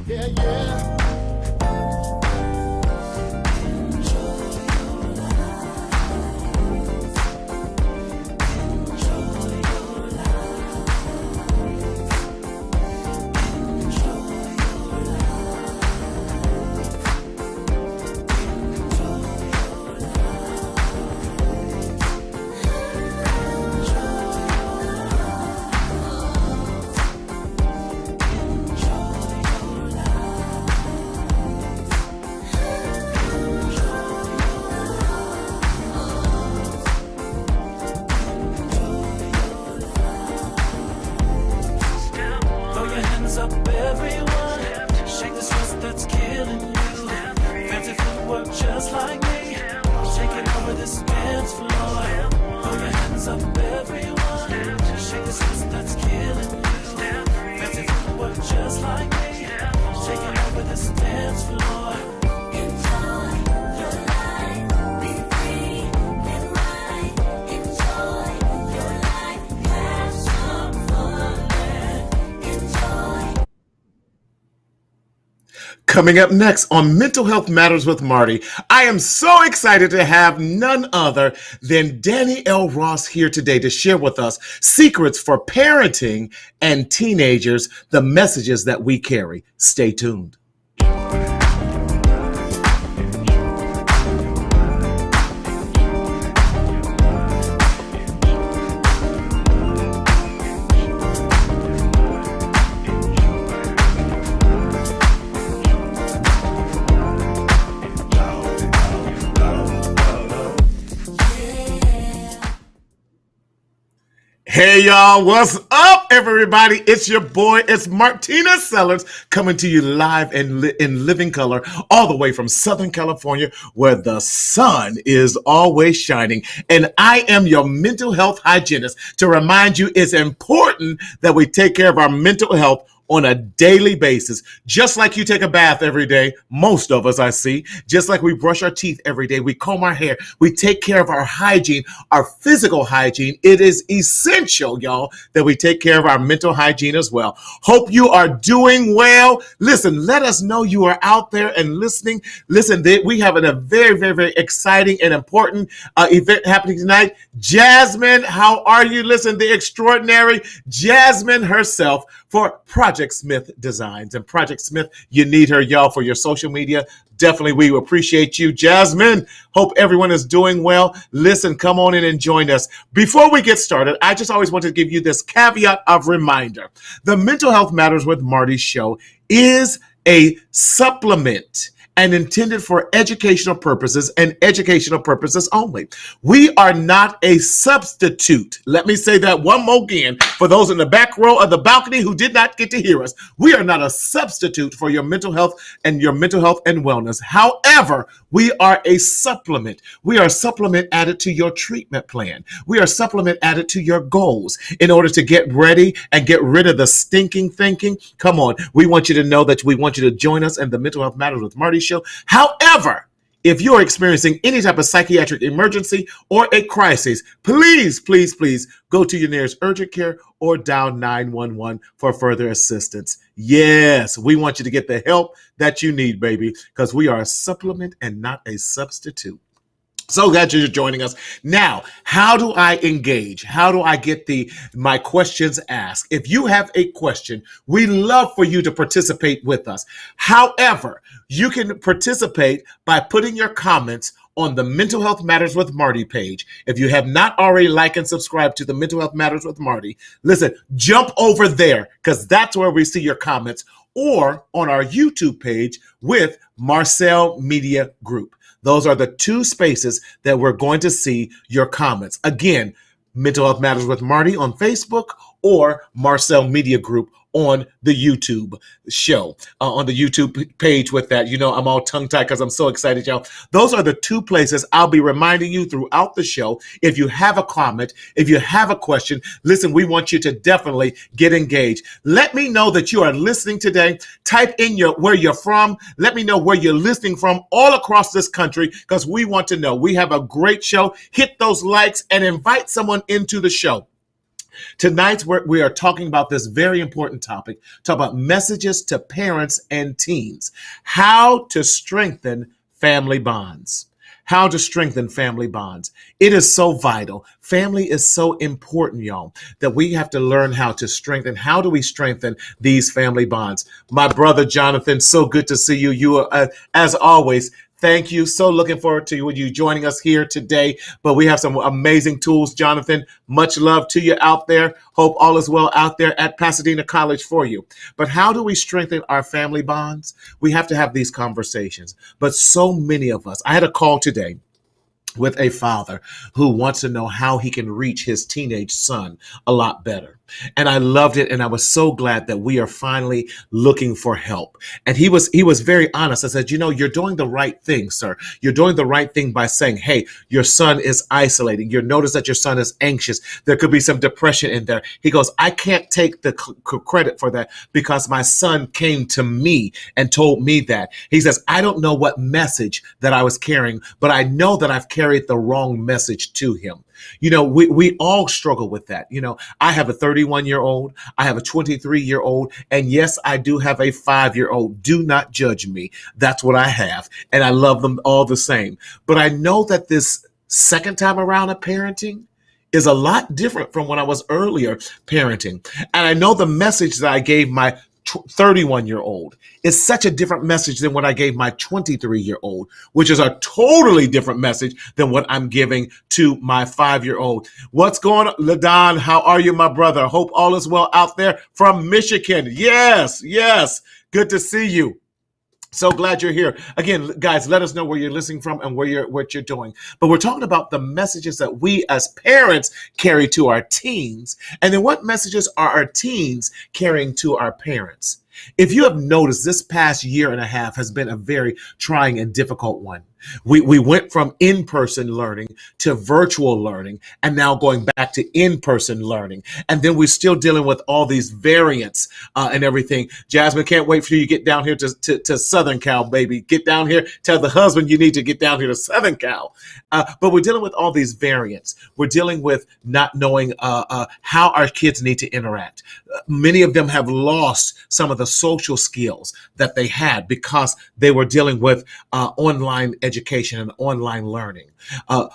Yeah, yeah. Up everyone, shake the stress that's killing you. Fancy footwork just like me, shaking over this dance floor. Throw your hands up everyone, shake the stress that's killing you. Fancy footwork just like me, shaking over this dance floor. Coming up next on Mental Health Matters with Marty, I am so excited to have none other than Danny L. Ross here today to share with us secrets for parenting and teenagers, the messages that we carry. Stay tuned. Hey y'all, what's up everybody? It's your boy, it's Martina Sellers coming to you live and in living color all the way from Southern California where the sun is always shining. And I am your mental health hygienist to remind you it's important that we take care of our mental health on a daily basis. Just like you take a bath every day, most of us I see, just like we brush our teeth every day, we comb our hair, we take care of our hygiene, our physical hygiene. It is essential, y'all, that we take care of our mental hygiene as well. Hope you are doing well. Listen, let us know you are out there and listening. Listen, we have a very, very, very exciting and important event happening tonight. Jasmine, how are you? Listen, the extraordinary Jasmine herself for Project Smith Designs. And Project Smith, you need her, y'all, for your social media. Definitely, we appreciate you, Jasmine. Hope everyone is doing well. Listen, come on in and join us. Before we get started, I just always want to give you this caveat of reminder. The Mental Health Matters with Marty show is a supplement and intended for educational purposes and educational purposes only. We are not a substitute. Let me say that one more again for those in the back row of the balcony who did not get to hear us. We are not a substitute for your mental health and wellness. However, we are a supplement. We are a supplement added to your treatment plan. We are a supplement added to your goals in order to get ready and get rid of the stinking thinking. Come on. We want you to know that we want you to join us in the Mental Health Matters with Marty show. However, if you're experiencing any type of psychiatric emergency or a crisis, please, please, please go to your nearest urgent care or dial 911 for further assistance. Yes, we want you to get the help that you need, baby, because we are a supplement and not a substitute. So glad you're joining us. Now, how do I engage? How do I get my questions asked? If you have a question, we love for you to participate with us. However, you can participate by putting your comments on the Mental Health Matters with Marty page. If you have not already liked and subscribed to the Mental Health Matters with Marty, listen, jump over there because that's where we see your comments, or on our YouTube page with Marcel Media Group. Those are the two spaces that we're going to see your comments. Again, Mental Health Matters with Marty on Facebook or Marcel Media Group on the YouTube show, on the YouTube page with that. You know, I'm all tongue-tied because I'm so excited, y'all. Those are the two places I'll be reminding you throughout the show. If you have a comment, if you have a question, listen, we want you to definitely get engaged. Let me know that you are listening today. Type in where you're from. Let me know where you're listening from all across this country because we want to know. We have a great show. Hit those likes and invite someone into the show. Tonight, we are talking about this very important topic. Talk about messages to parents and teens. How to strengthen family bonds. How to strengthen family bonds. It is so vital. Family is so important, y'all, that we have to learn how to strengthen. How do we strengthen these family bonds? My brother Jonathan, so good to see you. You are, as always, thank you. So looking forward to you joining us here today. But we have some amazing tools, Jonathan. Much love to you out there. Hope all is well out there at Pasadena College for you. But how do we strengthen our family bonds? We have to have these conversations. But so many of us, I had a call today with a father who wants to know how he can reach his teenage son a lot better. And I loved it. And I was so glad that we are finally looking for help. And he was very honest. I said, you're doing the right thing, sir. You're doing the right thing by saying, hey, your son is isolating. You notice that your son is anxious. There could be some depression in there. He goes, I can't take the credit for that because my son came to me and told me that. He says, I don't know what message that I was carrying, but I know that I've carried the wrong message to him. We all struggle with that. I have a 31-year-old, I have a 23-year-old, and yes, I do have a 5-year-old. Do not judge me. That's what I have. And I love them all the same. But I know that this second time around of parenting is a lot different from when I was earlier parenting. And I know the message that I gave my 31-year-old is such a different message than what I gave my 23-year-old, which is a totally different message than what I'm giving to my 5-year-old. What's going on, LaDon? How are you, my brother? Hope all is well out there from Michigan. Yes. Good to see you. So glad you're here. Again, guys, let us know where you're listening from and what you're doing. But we're talking about the messages that we as parents carry to our teens. And then what messages are our teens carrying to our parents? If you have noticed, this past year and a half has been a very trying and difficult one. We went from in-person learning to virtual learning and now going back to in-person learning. And then we're still dealing with all these variants and everything. Jasmine, can't wait for you to get down here to Southern Cal, baby. Get down here. Tell the husband you need to get down here to Southern Cal. But we're dealing with all these variants. We're dealing with not knowing how our kids need to interact. Many of them have lost some of the social skills that they had because they were dealing with online education and online learning.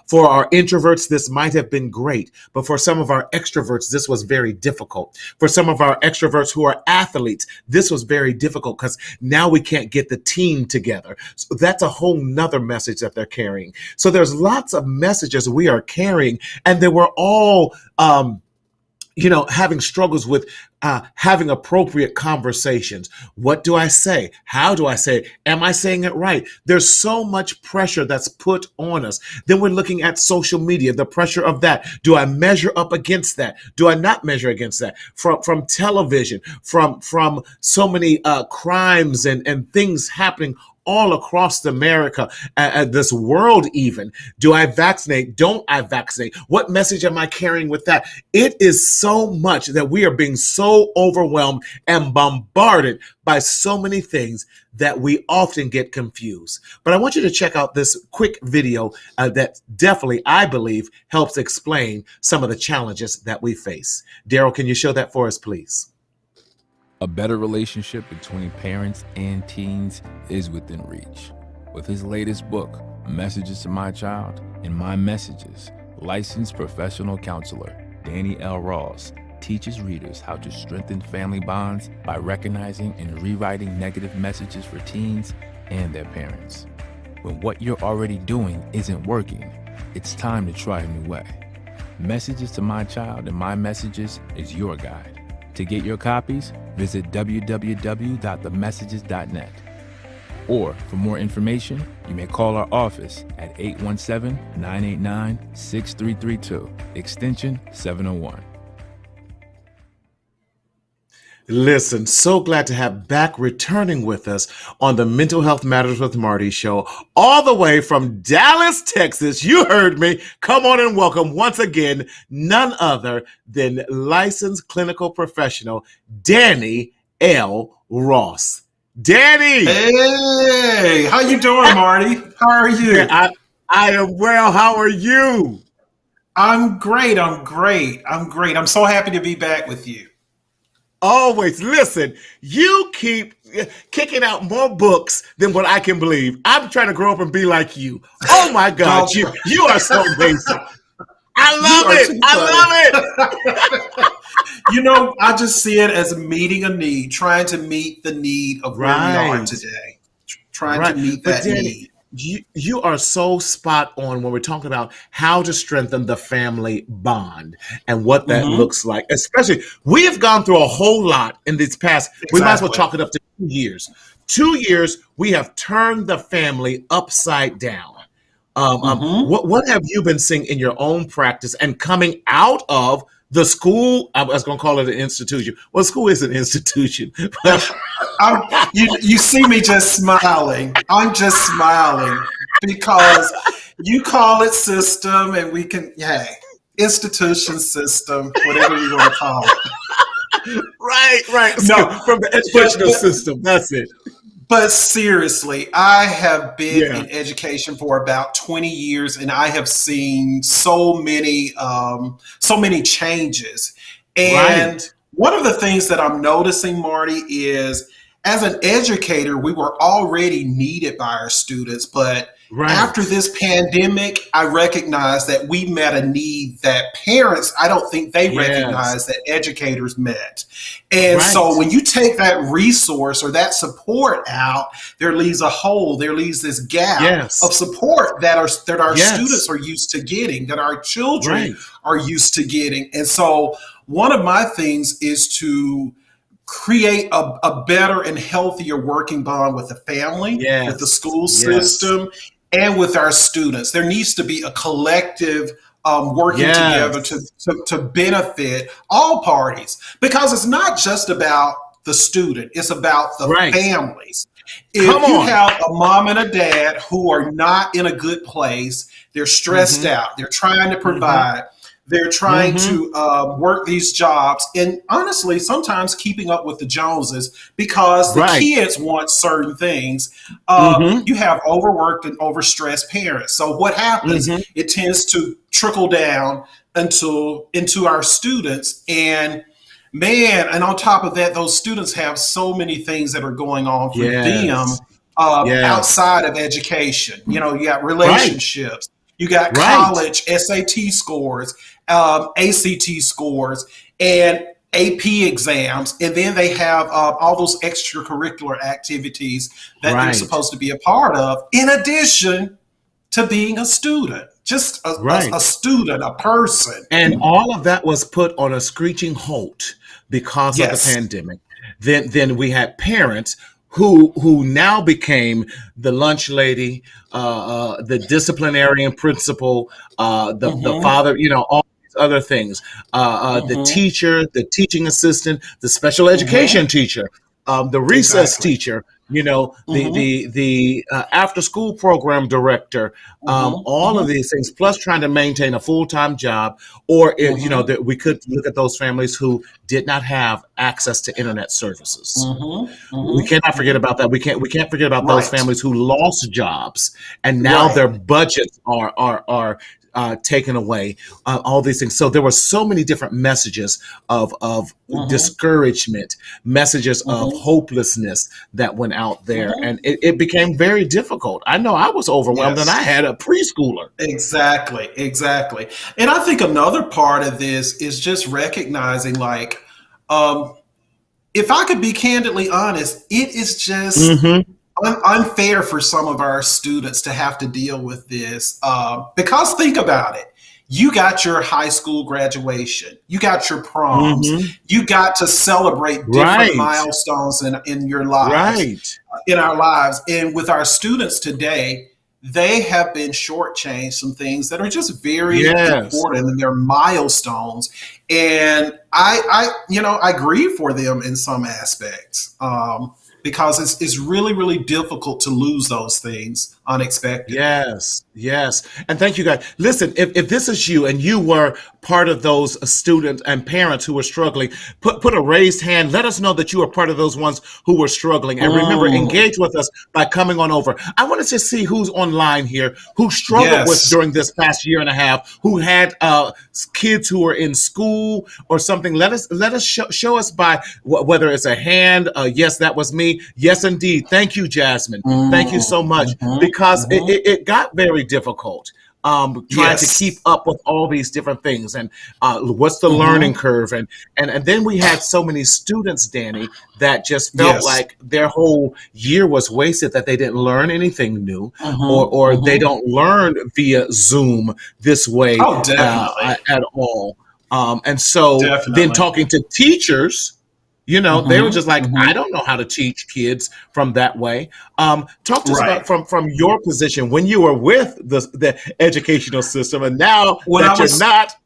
For our introverts, this might have been great, but for some of our extroverts, this was very difficult. For some of our extroverts who are athletes, this was very difficult because now we can't get the team together. So that's a whole nother message that they're carrying. So there's lots of messages we are carrying, and they were all having struggles with having appropriate conversations. What do I say? How do I say it? Am I saying it right? There's so much pressure that's put on us. Then we're looking at social media, the pressure of that. Do I measure up against that? Do I not measure against that? From television, from so many crimes and things happening all across America, this world even. Do I vaccinate? Don't I vaccinate? What message am I carrying with that? It is so much that we are being so overwhelmed and bombarded by so many things that we often get confused. But I want you to check out this quick video that definitely, I believe, helps explain some of the challenges that we face. Daryl, can you show that for us, please? A better relationship between parents and teens is within reach. With his latest book, Messages to My Child and My Messages, licensed professional counselor Danny L. Ross teaches readers how to strengthen family bonds by recognizing and rewriting negative messages for teens and their parents. When what you're already doing isn't working, it's time to try a new way. Messages to My Child and My Messages is your guide. To get your copies, visit www.themessages.net. Or for more information, you may call our office at 817-989-6332, extension 701. Listen, so glad to have back returning with us on the Mental Health Matters with Marty show, all the way from Dallas, Texas. You heard me. Come on and welcome once again, none other than licensed clinical professional, Danny L. Ross. Danny! Hey, how you doing, Marty? How are you? I am well. How are you? I'm great. I'm great. I'm great. I'm so happy to be back with you. Always. Listen, you keep kicking out more books than what I can believe. I'm trying to grow up and be like you. Oh my God, Don't you are so amazing. I you love are it. too I love it. funny. I just see it as meeting a need, trying to meet the need of where we are Right. today. Trying to Right. meet But that Danny, need. you are so spot on when we're talking about how to strengthen the family bond and what that Hmm. looks like. Especially, we have gone through a whole lot in these past, we might as well Exactly. chalk it up to 2 years. 2 years, we have turned the family upside down. Hmm. What have you been seeing in your own practice and coming out of the school? I was going to call it an institution. Well, school is an institution, but You see me just smiling. I'm just smiling because you call it system, and we can, hey, institution, system, whatever we want to call it. right, right. No, From the but educational system. That's it. But seriously, I have been Yeah. in education for about 20 years, and I have seen so many changes. And Right. one of the things that I'm noticing, Marty, is as an educator, we were already needed by our students, but after Right. this pandemic, I recognize that we met a need that parents, I don't think they Yes. recognize that educators met. And so Right. when you take that resource or that support out, there leaves a hole, there leaves this gap Yes. of support that our Yes. students are used to getting, that our children Right. are used to getting. And so one of my things is to create a better and healthier working bond with the family, with the Yes. school Yes. system, and with our students. There needs to be a collective working together Yes. to benefit all parties because it's not just about the student, it's about the Right. families. Come If you on. have a mom and a dad who are not in a good place, they're stressed Mm-hmm. out, they're trying to Mm-hmm. provide, they're trying Mm-hmm. to work these jobs, and honestly, sometimes keeping up with the Joneses because the Right. kids want certain things. Mm-hmm. You have overworked and overstressed parents. So what happens? Mm-hmm. It tends to trickle down into our students, and man, and on top of that, those students have so many things that are going on for them Yes. Yes. outside of education. You got Right. relationships, you got Right. college SAT scores, ACT scores, and AP exams, and then they have all those extracurricular activities that they're Right. supposed to be a part of, in addition to being a student, just a Right. student, a person. And all of that was put on a screeching halt because of the Yes. pandemic. Then we had parents who now became the lunch lady, the disciplinarian principal, the Hmm. father, all these other things, the Hmm. teacher, the teaching assistant, the special Hmm. education teacher, the recess Exactly. teacher, Hmm. the after school program director, Hmm. all of Hmm. these things, plus trying to maintain a full time job, or Hmm. that we could look at those families who did not have access to internet services. Hmm. We Hmm. cannot forget about that. We can't forget about those Right. families who lost jobs and now Right. their budgets are taken away. All these things. So there were so many different messages of Hmm. discouragement, messages of Hmm. hopelessness that went out there, Hmm. and it became very difficult. I know I was overwhelmed, and I Yes. had a preschooler. Exactly, exactly. And I think another part of this is just recognizing, like, um, if I could be candidly honest, it is just Hmm. unfair for some of our students to have to deal with this. Because think about it. You got your high school graduation, you got your proms, Hmm. you got to celebrate different Right. milestones in your lives, Right. in our lives. And with our students today, they have been shortchanged some things that are just very Yes. important and they're milestones. And I grieve for them in some aspects because it's really, really difficult to lose those things unexpected. Yes, yes. And thank you guys. Listen, if this is you and you were part of those students and parents who were struggling, put a raised hand. Let us know that you are part of those ones who were struggling. And remember, engage with us by coming on over. I want to just see who's online here, who struggled with Yes. during this past year and a half, who had kids who were in school or something. Let us show us by whether it's a hand. Yes, that was me. Yes, indeed. Thank you, Jasmine. Thank you so much. Because it got very difficult trying to Yes. keep up with all these different things and what's the learning curve and then we had so many students, Danny, that just felt Yes. like their whole year was wasted, that they didn't learn anything new or they don't learn via Zoom this way Oh, definitely. at all. And so then Definitely. talking to teachers, they were just like, I don't know how to teach kids from that way. Talk to us Right. about from your position when you were with the educational system, and now When that I was you're not.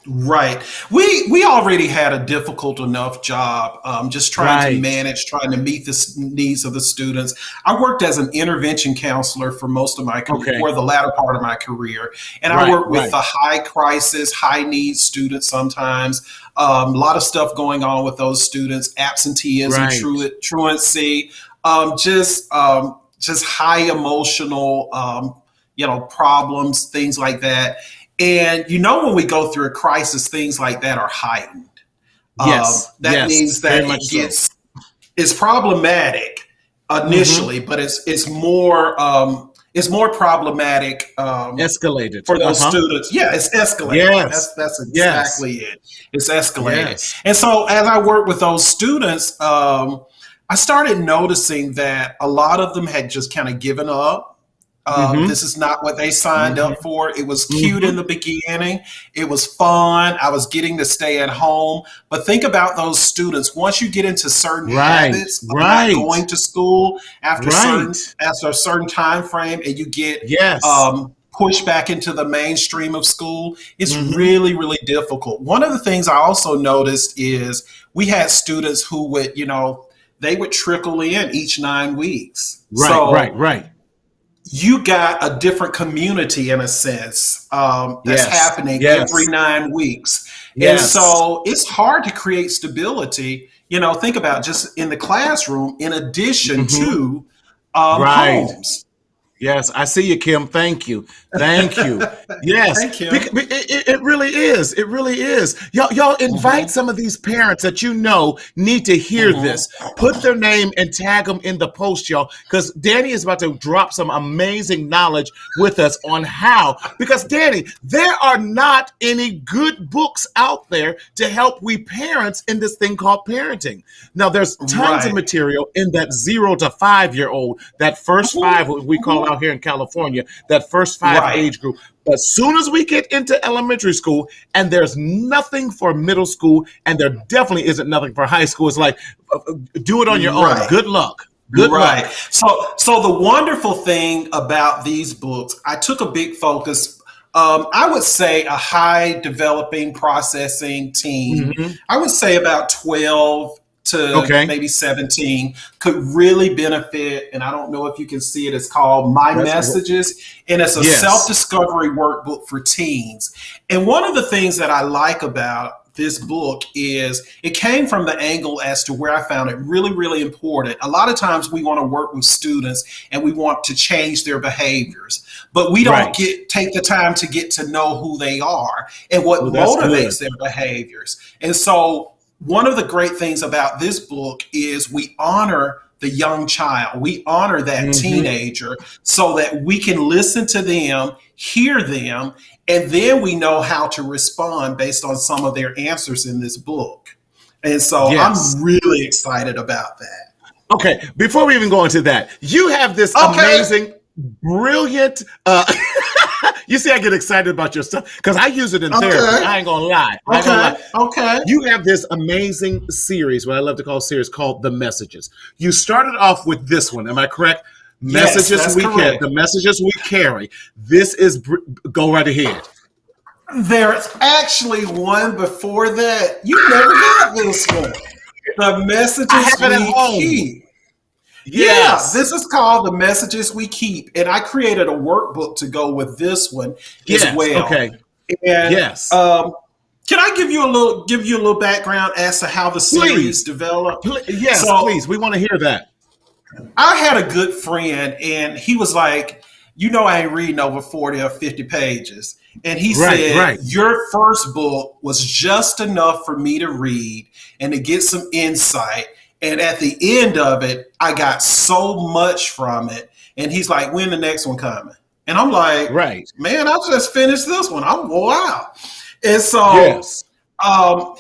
Right. We already had a difficult enough job, just trying to manage, trying to meet the needs of the students. I worked as an intervention counselor for most of my career, for the latter part of my career, and I worked with the high crisis, high needs students. Sometimes a lot of stuff going on with those students, absenteeism, truancy, just high emotional, problems, things like that. And when we go through a crisis, things like that are heightened. That means that it's problematic initially, but it's more problematic, escalated for those students. Yeah, it's escalated. That's exactly it. It's escalated. And so as I worked with those students, I started noticing that a lot of them had just kind of given up. This is not what they signed up for. It was cute in the beginning. It was fun. I was getting to stay at home. But think about those students. Once you get into certain habits of not going to school after a certain time frame, and you get pushed back into the mainstream of school, it's really, really difficult. One of the things I also noticed is we had students who would, they would trickle in each 9 weeks. Right. You got a different community in a sense that's happening every 9 weeks. And so it's hard to create stability. Think about just in the classroom in addition to homes. Yes, I see you, Kim. Thank you. Yes, Thank you. It really is. It really is. Y'all invite some of these parents that need to hear this. Put their name and tag them in the post, y'all, because Danny is about to drop some amazing knowledge with us on how. Because Danny, there are not any good books out there to help we parents in this thing called parenting. Now, there's tons of material in that 0 to 5 year old, that first 5 we call out here in California, that first 5 age group. But as soon as we get into elementary school, and there's nothing for middle school, and there definitely isn't nothing for high school, it's like, do it on your own. Good luck. Good luck. So the wonderful thing about these books, I took a big focus. I would say a high developing processing teen. I would say about 12 to maybe 17 could really benefit. And I don't know if you can see it. It's called My Messages. And it's a self-discovery workbook for teens. And one of the things that I like about this book is it came from the angle as to where I found it really, really important. A lot of times we want to work with students and we want to change their behaviors, but we don't take the time to get to know who they are and what motivates their behaviors. And so one of the great things about this book is we honor the young child. We honor that teenager so that we can listen to them, hear them, and then we know how to respond based on some of their answers in this book. And so I'm really excited about that. Okay, before we even go into that, you have this amazing, brilliant, you see, I get excited about your stuff because I use it in therapy. I ain't gonna lie. You have this amazing series, what I love to call series, called The Messages. You started off with this one. Am I correct? Messages we carry. The Messages We Carry. This is go right ahead. There's actually one before that. You never got this one. The Messages We Keep. Yeah, Yes. this is called The Messages We Keep. And I created a workbook to go with this one as Yes. well. Okay. And Yes. can I give you a little background as to how the series Please. developed? Yes, So please. We want to hear that. I had a good friend, and he was like, "You know, I ain't reading over 40 or 50 pages." And he Right, said, right. "Your first book was just enough for me to read and to get some insight. And at the end of it, I got so much from it." And he's like, "When the next one coming?" And I'm like, Right. "Man, I just finished this one. I'm wow." And so Yes.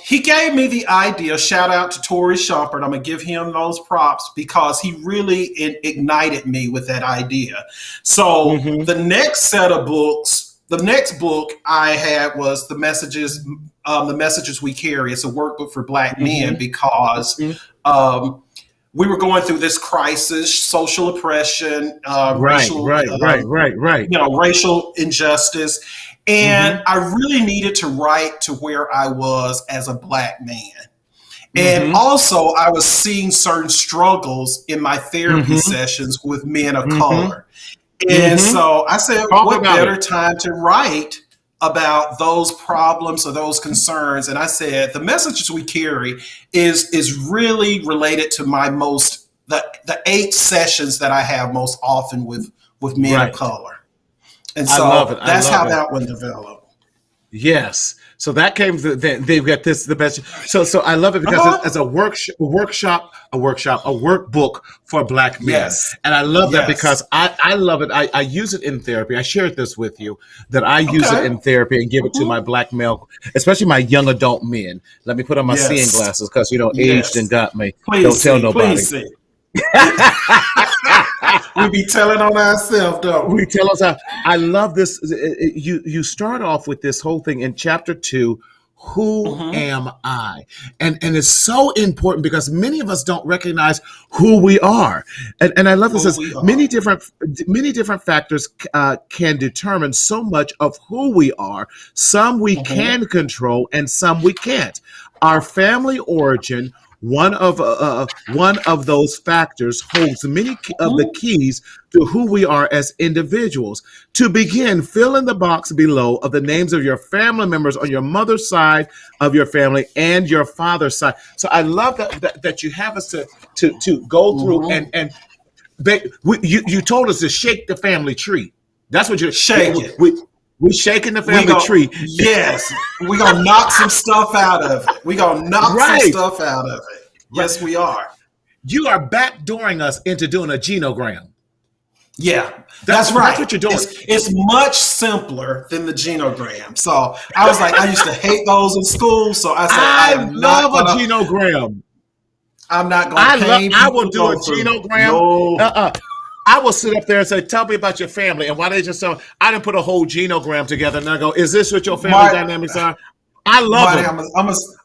he gave me the idea. Shout out to Tori Shumpert. I'm gonna give him those props because he really ignited me with that idea. So Mm-hmm. the next set of books, the next book I had was the messages we carry. It's a workbook for Black men because we were going through this crisis, social oppression, racial, Right. racial injustice. And I really needed to write to where I was as a Black man. And also, I was seeing certain struggles in my therapy sessions with men of color. And so I said, what better time to write about those problems or those concerns? And I said, the messages we carry is really related to the 8 sessions that I have most often with men of color. And so I love it. that's how that one developed. Yes. So that came. They've got the best. So I love it because it's a workbook for Black men. Yes. And I love that because I love it. I use it in therapy. I shared this with you that I use it in therapy and give it to my Black male, especially my young adult men. Let me put on my seeing glasses because aged and got me. Don't tell nobody. Please see. We be telling on ourselves, though. We tell us how. I love this. You start off with this whole thing in chapter 2. Who am I? And it's so important because many of us don't recognize who we are. And I love this. Many different factors can determine so much of who we are. Some we can control, and some we can't. Our family origin. One of those factors holds many of the keys to who we are as individuals. To begin, fill in the box below of the names of your family members on your mother's side of your family and your father's side. So I love that you have us to go through you told us to shake the family tree. That's what you're shaking. We're shaking the family tree. Yes. We're going to knock some stuff out of it. We're going to knock some stuff out of it. Yes, we are. You are backdooring us into doing a genogram. Yeah, that's right. That's what you're doing. It's much simpler than the genogram. So I was like, I used to hate those in school. So I said, I love a genogram. I'm not going to I will do a genogram. No. I will sit up there and say, tell me about your family. And why they just say, I didn't put a whole genogram together. And I go, is this what your family dynamics are? I love it. I'm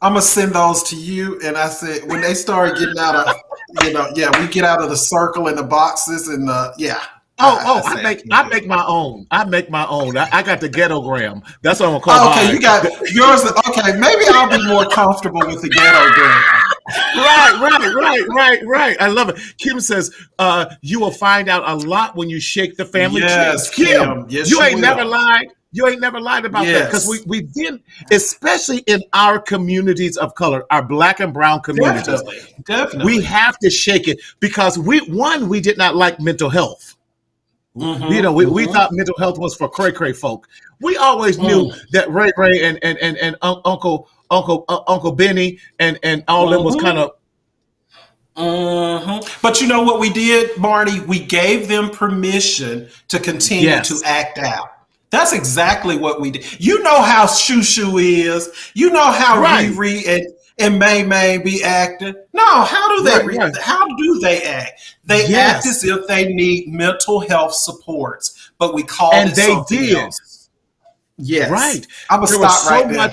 gonna send those to you. And I said, when they start getting out of, we get out of the circle and the boxes and I make my own. I got the ghettogram. That's what I'm gonna call it. Okay, you got yours. Okay, maybe I'll be more comfortable with the ghettogram. Right. I love it. Kim says, you will find out a lot when you shake the family tree. Kim. Yes, you ain't never lied. You ain't never lied about that because we did, especially in our communities of color, our Black and brown communities. Definitely. We have to shake it because we did not like mental health. We thought mental health was for cray folk. We always knew that Ray and Uncle Benny and all them was kind of. But you know what we did, Marty? We gave them permission to continue to act out. That's exactly what we did. You know how Shoo is. You know how Riri and May be acting. No, how do they How do they act? They act as if they need mental health supports, but we call it something else. Yes. Right. I'm going to stop right there. I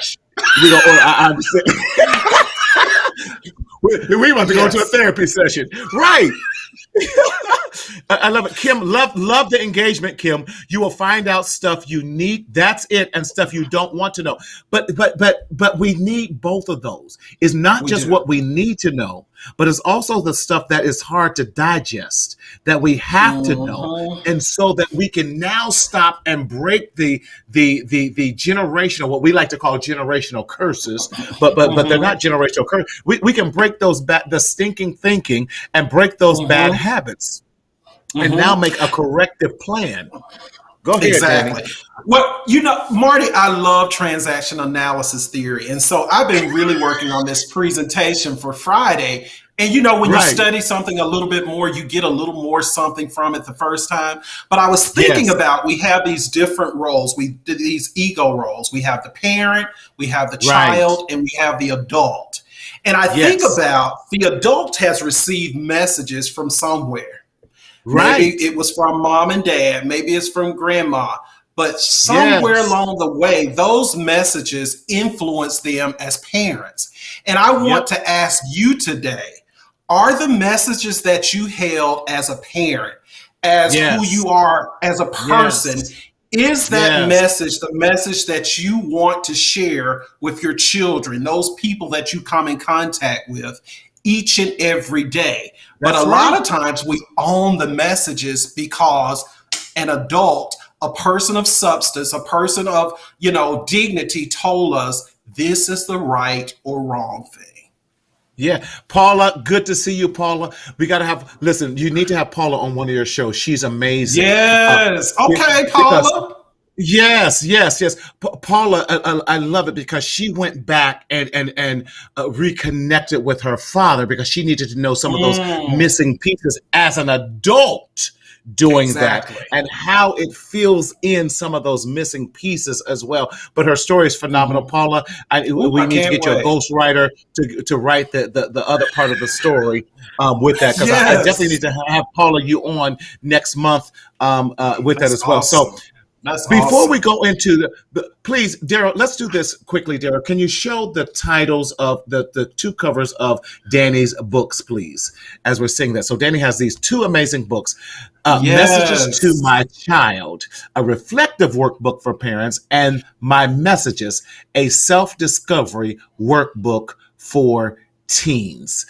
understand. We want to go to a therapy session. Right. I love it, Kim. Love the engagement, Kim. You will find out stuff you need. That's it, and stuff you don't want to know. But we need both of those. It's not We just do. what we need to know, but it's also the stuff that is hard to digest that we have to know, Mhm. and so that we can now stop and break the generational, what we like to call generational curses, but they're not Mhm. generational curses. We can break those the stinking thinking and break those bad Mhm. habits and now Mhm. make a corrective plan. Go ahead, Danny. Exactly. Well, you know, Marty, I love transaction analysis theory. And so I've been really working on this presentation for Friday. And you know, when you Right. study something a little bit more, you get a little more something from it the first time. But I was thinking Yes. about we have these different roles. We did these ego roles. We have the parent, we have the Right. child, and we have the adult. And I think Yes. about the adult has received messages from somewhere. Maybe Right. it was from mom and dad, maybe it's from grandma, but somewhere Yes. along the way, those messages influence them as parents. And I want Yep. to ask you today, are the messages that you held as a parent, as who Yes. you are as a person, Yes. is that Yes. message the message that you want to share with your children, those people that you come in contact with each and every day? But a That's lot right. of times we own the messages because an adult, a person of substance, a person of, you know, dignity told us this is the right or wrong thing. Yeah. Paula, good to see you, Paula. We got to have, listen, you need to have Paula on one of your shows. She's amazing. Yes. Okay, Because Paula. yes, yes, yes. Paula, I love it because she went back and reconnected with her father because she needed to know some of those Mm, missing pieces as an adult doing that exactly. and how it fills in some of those missing pieces as well. But her story is phenomenal, Hmm. Paula. Ooh, We I need to can't get you a wait. ghostwriter to write the other part of the story with that because I definitely Yes. need to have Paula you on next month with that That's as well. So awesome. That's before we awesome. go into please, Daryl, let's do this quickly, Daryl. Can you show the titles of the two covers of Danny's books, please, as we're seeing that? So Danny has these two amazing books, Messages to Yes. My Child, a reflective workbook for parents, and My Messages, a self-discovery workbook for teens.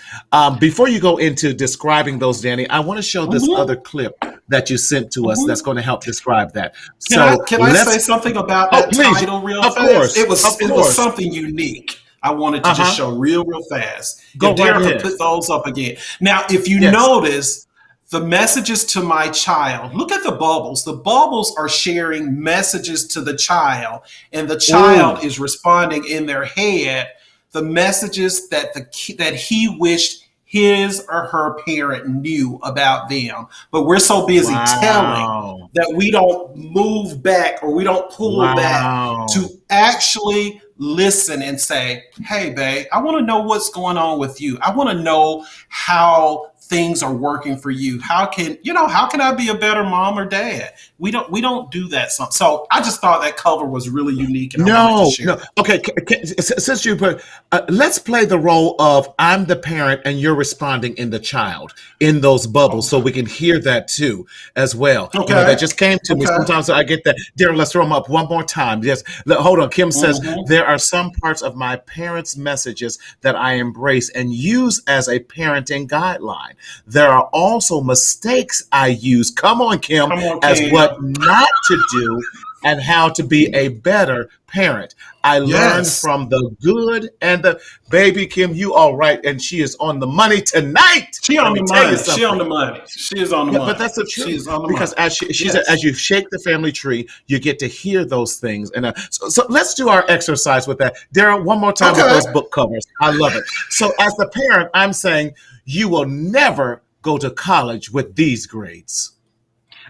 Before you go into describing those, Danny, I want to show this other Hmm. clip that you sent to us that's Hmm. going to help describe that. Can I So can I say let's, something about oh, that please, title real of fast? course, It of was it was course. something unique. I wanted to Uh just huh. show real fast. If Go right Derek could ahead. put those up again. Now, if you Yes. notice the messages to my child, look at the bubbles. The bubbles are sharing messages to the child, and the Oh, child is responding in their head the messages that that he wished his or her parent knew about them. But we're so busy telling wow. that we don't move back or we don't pull back to Wow. actually listen and say, hey, babe, I want to know what's going on with you. I want to know how things are working for you. How can I be a better mom or dad? We don't do that. So I just thought that cover was really unique and I wanted to No, share no. that. Okay, since you put, let's play the role of I'm the parent and you're responding in the child in those bubbles, so we can hear that too as well. That Okay. just came to me. Okay. Sometimes I get that. Darren, let's throw them up one more time. Yes, hold on. Kim says Hmm. there are some parts of my parents' messages that I embrace and use as a parenting guideline. There are also mistakes I use. Come on, Kim, Come on, as what Cam. not to do and how to be a better parent. I learned Yes. from the good and the baby Kim. You all right, and she is on the money tonight. She Let on me the tell you money. She on something. the money. She is on the Yeah, but money. that's the She truth is on the because money. as she said, as Yes. you shake the family tree, you get to hear those things. And so let's do our exercise with that, Darren. One more time with Okay. those book covers. I love it. So as the parent, I'm saying you will never go to college with these grades.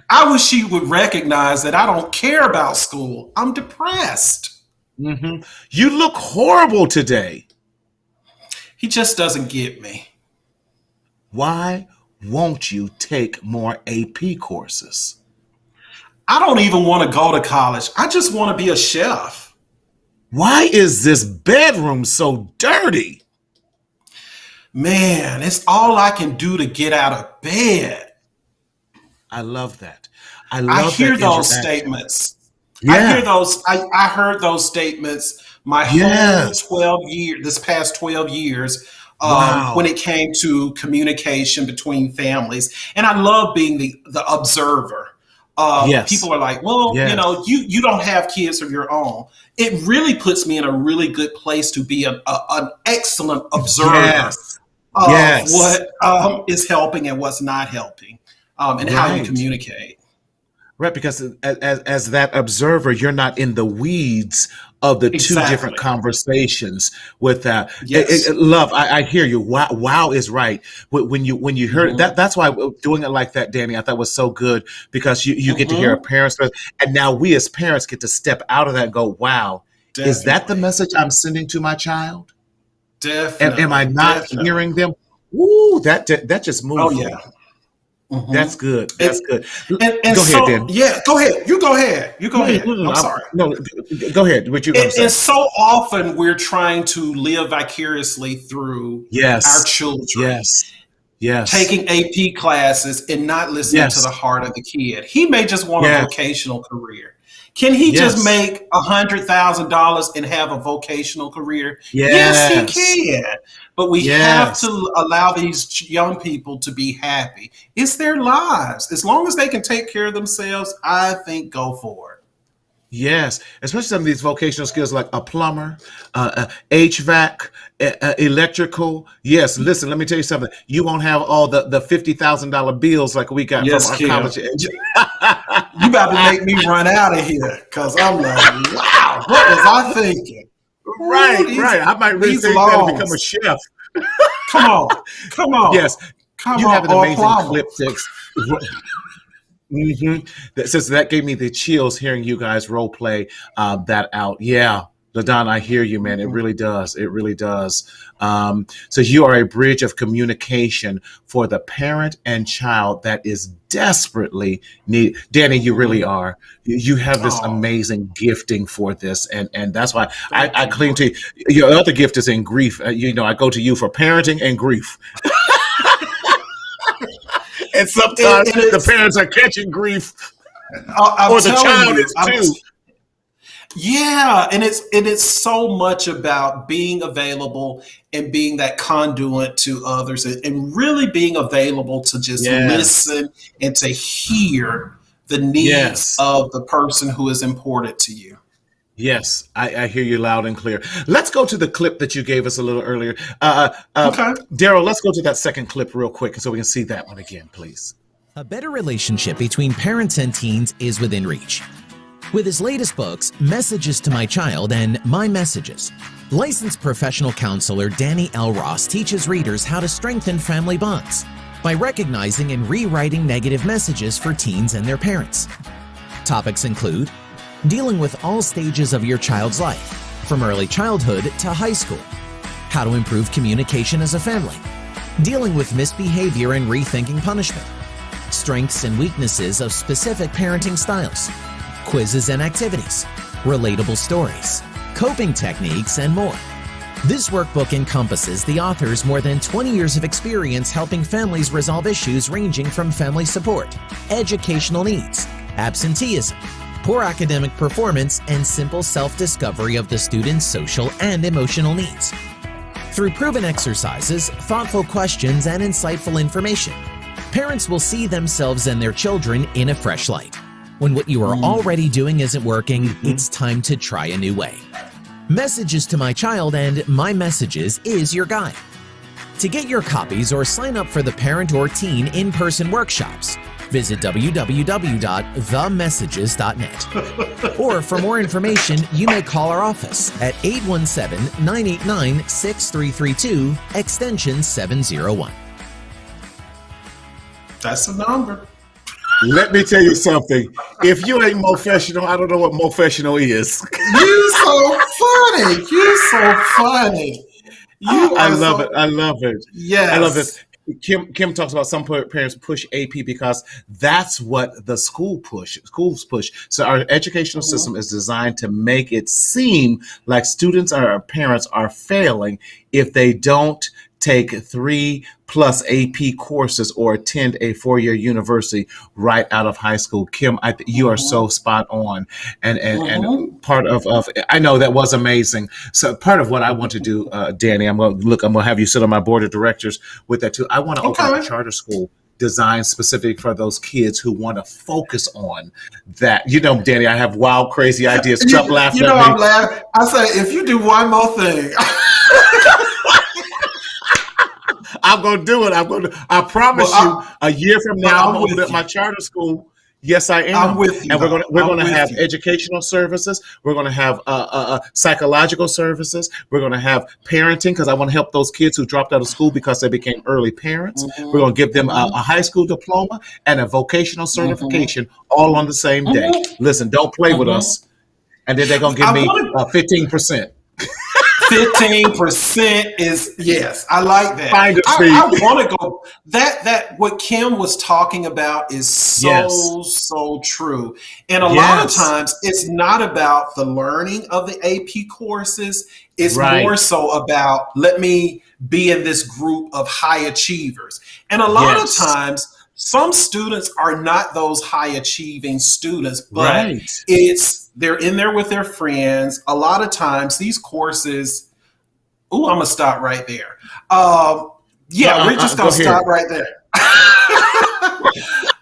I wish she would recognize that I don't care about school. I'm depressed. Hmm. You look horrible today. He just doesn't get me. Why won't you take more AP courses? I don't even want to go to college. I just want to be a chef. Why is this bedroom so dirty? Man, it's all I can do to get out of bed. I love that. I I love hear that those interaction. statements. I hear Yeah. those. I heard those statements my whole Yes. 12 years, this past 12 years, when Wow. it came to communication between families. And I love being the observer. Yes. People are like, well, Yes. you don't have kids of your own. It really puts me in a really good place to be an excellent observer Yes. of Yes. what is helping and what's not helping, and how you Right. communicate. Right, because as that observer, you're not in the weeds of the two different Exactly. conversations with that. Yes. Love, I hear you. Wow, wow is right. When you heard Hmm. that, that's why doing it like that, Danny, I thought was so good because you get to hear a Hmm. parent's, and now we as parents get to step out of that and go, wow, is that the Definitely. message I'm sending to my child? Am I Definitely. not Definitely. hearing them? Ooh, that just Oh moved yeah. me. Hmm. That's good. That's And, good. and Go ahead, so Danny. yeah, go ahead. You go ahead. You go ahead. I'm sorry. No, go ahead. What you gonna And say? so often we're trying to live vicariously through our Yes, children, yes, yes, taking AP classes and not listening to the yes, heart of the kid. He may just want a yes, vocational career. Can he just yes, make $100,000 and have a vocational career? Yes, he yes, can. But we have yes, to allow these young people to be happy. It's their lives. As long as they can take care of themselves, I think go for it. yes. Especially some of these vocational skills like a plumber, HVAC, electrical. Yes, listen. Let me tell you something. You won't have all the $50,000 bills like we got from Yes, our Kim. college. You about to make me run out of here because I'm like, wow, what was I thinking? Ooh, Right, right. I might these rethink that and become a loans. chef. Come on, come on, Yes, come you have on, an or a amazing plumber. clip text. Since that gave me the chills hearing you guys role play that out. Yeah, LaDon, I hear you, man. It Mhm. really does. It really does. So you are a bridge of communication for the parent and child that is desperately need. Danny, you really Mhm. are. You have this Oh, amazing gifting for this, and that's why thank I you. cling to you. Your other gift is in grief. I go to you for parenting and grief. And sometimes And the it's, parents are catching grief, I'm or the telling child you, is too. yeah, and it's so much about being available and being that conduit to others, and really being available to just Yes, listen and to hear the needs yes, of the person who is important to you. yes. I hear you loud and clear. Let's go to the clip that you gave us a little earlier. Okay. Daryl, let's go to that second clip real quick so we can see that one again, please. A better relationship between parents and teens is within reach. With his latest books, Messages to My Child and My Messages, licensed professional counselor Danny L. Ross teaches readers how to strengthen family bonds by recognizing and rewriting negative messages for teens and their parents. Topics include dealing with all stages of your child's life, from early childhood to high school, how to improve communication as a family, dealing with misbehavior and rethinking punishment, strengths and weaknesses of specific parenting styles, quizzes and activities, relatable stories, coping techniques, and more. This workbook encompasses the author's more than 20 years of experience helping families resolve issues ranging from family support, educational needs, absenteeism, poor academic performance, and simple self-discovery of the student's social and emotional needs. Through proven exercises, thoughtful questions, and insightful information, parents will see themselves and their children in a fresh light. When what you are already doing isn't working, it's time to try a new way. Messages to My Child and My Messages is your guide. To get your copies or sign up for the parent or teen in-person workshops, visit www.themessages.net. Or for more information, you may call our office at 817-989-6332, extension 701. That's the number. Let me tell you something. If you ain't professional, I don't know what professional is. You so funny. You so funny. You I are love it. so I love it. I love it. yes. Kim talks about some parents push AP because that's what the schools push. So our educational Mhm. system is designed to make it seem like students or our parents are failing if they don't take 3+ AP courses or attend a 4-year university right out of high school. Kim, you are so spot on. And part of I know that was amazing. So part of what I want to do, Danny, I'm going to have you sit on my board of directors with that too. I want to open up a charter school designed specific for those kids who want to focus on that. You know, Danny, I have wild, crazy ideas. Chuck laughed at me. I'm laughing. I say, if you do one more thing. I'm going to do it. I promise you, a year from now, I'm going to open up my charter school. Yes, I am. I'm with you. And we're going to have educational services. We're going to have psychological services. We're going to have parenting, because I want to help those kids who dropped out of school because they became early parents. We're going to give them a high school diploma and a vocational certification all on the same day. Listen, don't play with us. And then they're going to give me 15%. 15% is, yes, I like that. I want to go that what Kim was talking about is so true. And a lot of times it's not about the learning of the AP courses. It's more so about, let me be in this group of high achievers. And a lot of times some students are not those high achieving students, but they're in there with their friends. A lot of times these courses, I'm going to stop right there. We're just going to stop right there.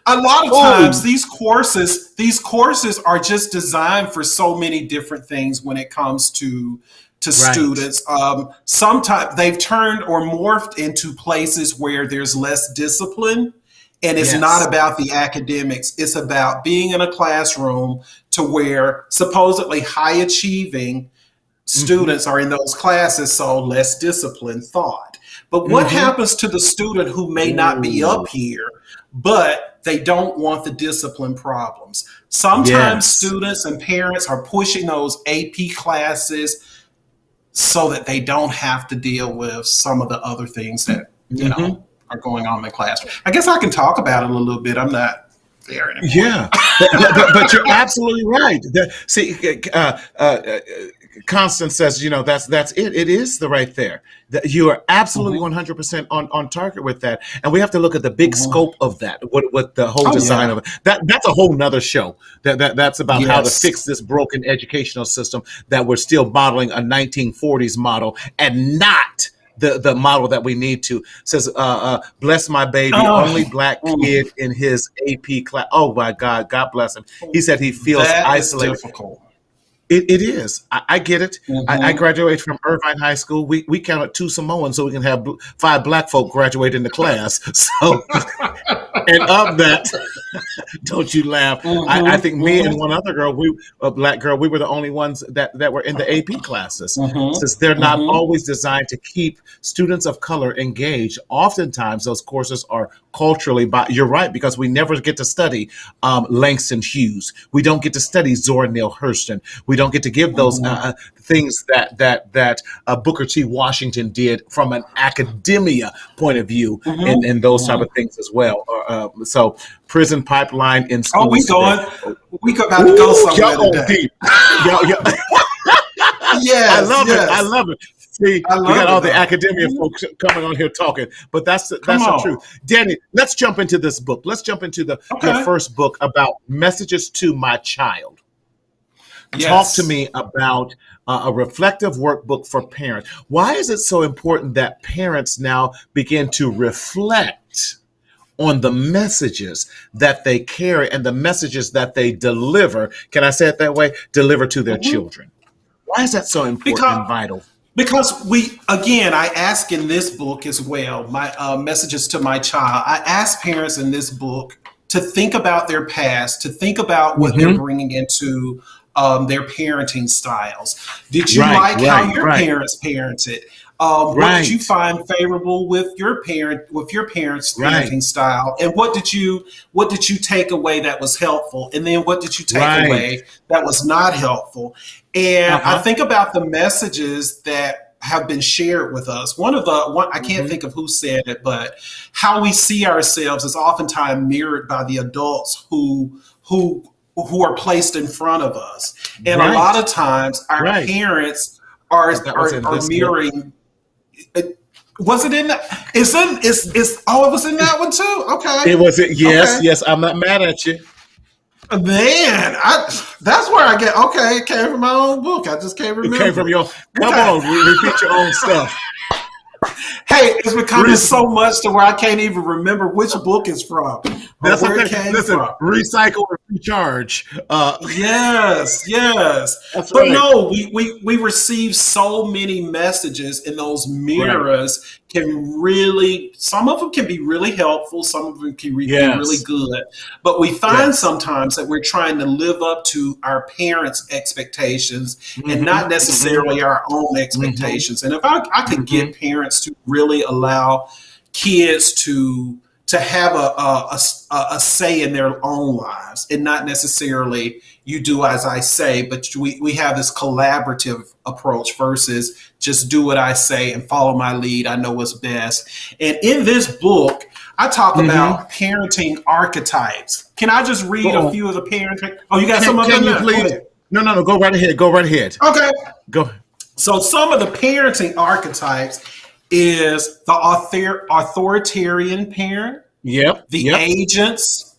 A lot of times these courses are just designed for so many different things when it comes to students. Sometimes they've turned or morphed into places where there's less discipline. And it's not about the academics. It's about being in a classroom to where supposedly high achieving students are in those classes, so less disciplined thought. But what happens to the student who may not be up here, but they don't want the discipline problems? Sometimes students and parents are pushing those AP classes so that they don't have to deal with some of the other things that, you know, are going on in the classroom. I guess I can talk about it a little bit. I'm not there anymore. Yeah, but you're absolutely right. Constance says, that's it. It is the right there. You are absolutely 100% on target with that. And we have to look at the big scope of that, what the whole design of it. That's a whole nother show. That's about how to fix this broken educational system that we're still modeling a 1940s model and not the model that we need to. Says, bless my baby, only black kid in his AP class. Oh my God, God bless him. He said he feels isolated. Difficult. It is. I get it. I graduated from Irvine High School. We counted 2 Samoans so we can have 5 black folk graduate in the class. So, and of that, don't you laugh. I think me and one other girl, a black girl, we were the only ones that were in the AP classes. Since they're not always designed to keep students of color engaged, oftentimes those courses are culturally, you're right, because we never get to study Langston Hughes. We don't get to study Zora Neale Hurston. We don't get to give those things that Booker T. Washington did from an academia point of view, and those type of things as well. So prison pipeline in school. We about to go somewhere today. Yes, I love it. See, we got all the academia folks coming on here talking, but that's the truth. Danny, let's jump into this book. Let's jump into your first book about messages to my child. Talk to me about a reflective workbook for parents. Why is it so important that parents now begin to reflect on the messages that they carry and the messages that they deliver? Can I say it that way? Deliver to their children. Why is that so important and vital? Because I ask in this book as well, my messages to my child, I ask parents in this book to think about their past, to think about what they're bringing into their parenting styles. Did you like how your parents parented? What did you find favorable with your parents' parenting style? And what did you take away that was helpful? And then what did you take away that was not helpful? And I think about the messages that have been shared with us. I can't think of who said it, but how we see ourselves is oftentimes mirrored by the adults who are placed in front of us. And a lot of times our parents are mirroring. Was it in that? It was in that one too. Okay. It was it. Yes, Okay. yes. I'm not mad at you. Man, that's where I get okay, it came from my own book. I just can't It remember. came from your. Come Okay. on, repeat your own stuff. Hey, it's becoming so much to where I can't even remember which book it's from or That's where it okay. came Listen, from. recycle and recharge. Yes, yes. That's But right. no, we receive so many messages, and those mirrors can really, some of them can be really helpful, some of them can be really Yes. good. But we find Yes. sometimes that we're trying to live up to our parents' expectations and Mm-hmm. not Mm-hmm. necessarily our own Mm-hmm. expectations. And if I could Mm-hmm. get parents to really allow kids to have a say in their own lives and not necessarily you do as I say, but we have this collaborative approach versus just do what I say and follow my lead. I know what's best. And in this book, I talk Mm-hmm. about parenting archetypes. Can I just read a Go on. few of the parenting? Oh, you got Can, some of can them you now? Go please? ahead. No. Go right ahead. Go right ahead. Okay. Go. So some of the parenting archetypes is the authoritarian parent, Yep. the Yep. agents.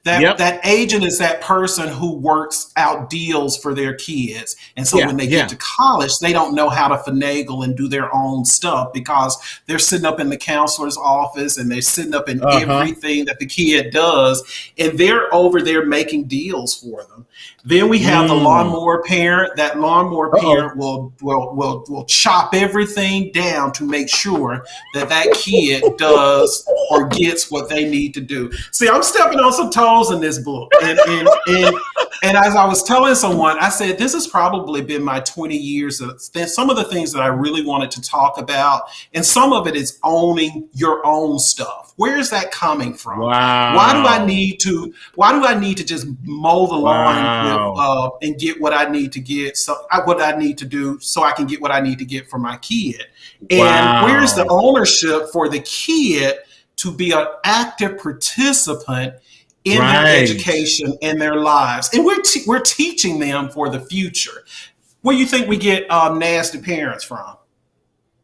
Yep. That agent is that person who works out deals for their kids. And so Yeah. when they Yeah. get to college, they don't know how to finagle and do their own stuff because they're sitting up in the counselor's office and they're sitting up in Uh huh. everything that the kid does. And they're over there making deals for them. Then we have the Mm. lawnmower parent. That lawnmower Uh oh. parent will chop everything down to make sure that that kid does or gets what they need to do. See, I'm stepping on some toes in this book, and as I was telling someone, I said this has probably been my 20 years of some of the things that I really wanted to talk about, and some of it is owning your own stuff. Where is that coming from? Wow. Why do I need to? Why do I need to just mow the lawn with Wow. and get what I need to get? What I need to do so I can get what I need to get for my kid. And where's the Wow. ownership for the kid to be an active participant in their Right. education and their lives? And we're teaching them for the future. Where do you think we get nasty parents from?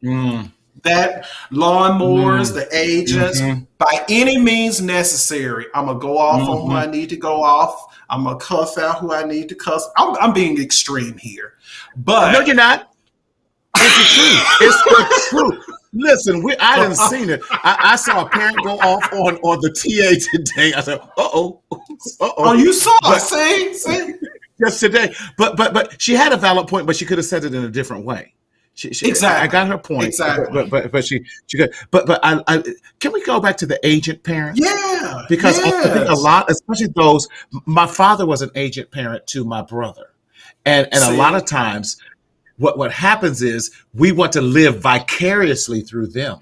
Mm. That lawnmowers, Mm. the agents, Mm-hmm. by any means necessary. I'm gonna go off on who Mm-hmm. I need to go off. I'm gonna cuss out who I need to cuss. I'm being extreme here, No, but you're not. It's the truth. It's the truth. Listen, I didn't seen it. I saw a parent go off on the TA today. I said, uh-oh. oh, you saw it. But See, just today. But she had a valid point, but she could have said it in a different way. I exactly, got her point. exactly. But she could. But I can we go back to the agent parent? Yeah, Because I think a yes. lot, especially those, my father was an agent parent to my brother. And a lot See, of times what happens is we want to live vicariously through them.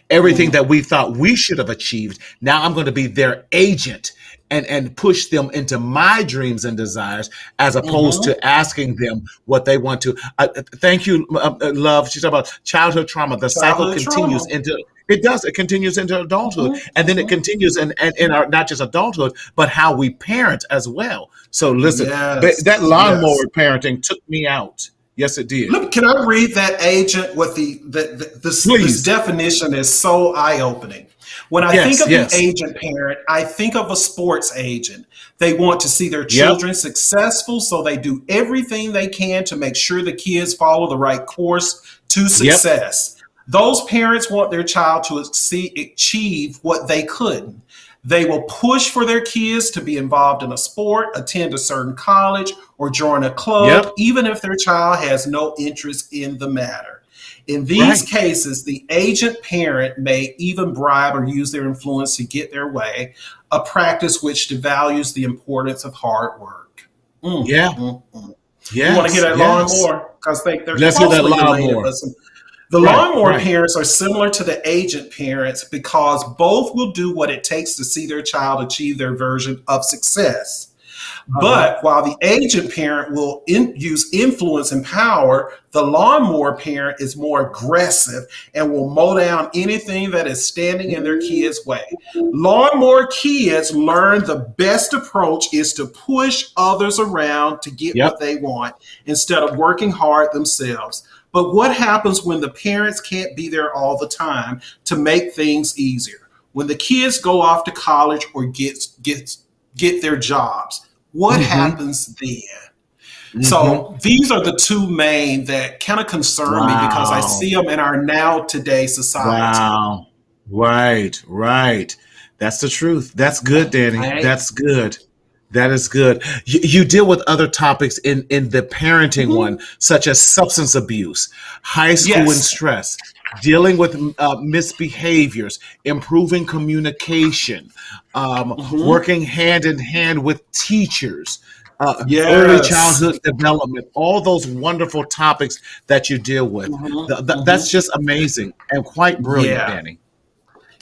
Everything mm, that we thought we should have achieved, now I'm going to be their agent and push them into my dreams and desires as opposed mm-hmm. to asking them what they want to. Thank you, love. She's talking about childhood trauma. The cycle Childhood continues trauma. into it does. It continues into adulthood, and then it Mm-hmm. continues in our not just adulthood, but how we parent as well. So listen, that Yes, yes. lawnmower parenting took me out. Yes, it did. Look, can I read that agent? What this Please. definition is so eye opening. When I think Yes, of the yes. agent parent, I think of a sports agent. They want to see their Yep. children successful, so they do everything they can to make sure the kids follow the right course to Yep. success. Those parents want their child to achieve what they couldn't. They will push for their kids to be involved in a sport, attend a certain college, or join a club, Yep. even if their child has no interest in the matter. In these Right. cases, the agent parent may even bribe or use their influence to get their way, a practice which devalues the importance of hard work. Mm, Yeah. mm, mm. You want to Yes. hear that Yes. lawnmower? Because they're Let's hear that closely related. lawnmower. But the Right. lawnmower Right. parents are similar to the agent parents because both will do what it takes to see their child achieve their version of success. Uh-huh. But while the agent parent will use influence and power, the lawnmower parent is more aggressive and will mow down anything that is standing in their kids' way. Lawnmower kids learn the best approach is to push others around to get Yep. what they want instead of working hard themselves. But what happens when the parents can't be there all the time to make things easier? When the kids go off to college or get their jobs, what Mm-hmm. happens then? Mm-hmm. So these are the two main that kind of concern me because I Wow. see them in our now today society. Wow. Right, right. That's the truth. That's good, Danny. Right? That's good. That is good. You deal with other topics in the parenting one, Mhm. such as substance abuse, high school and Yes. stress, dealing with misbehaviors, improving communication, Mhm. working hand in hand with teachers, early Yes. childhood development, all those wonderful topics that you deal with. Mhm. That's Mhm. just amazing and quite brilliant, Yeah. Danny.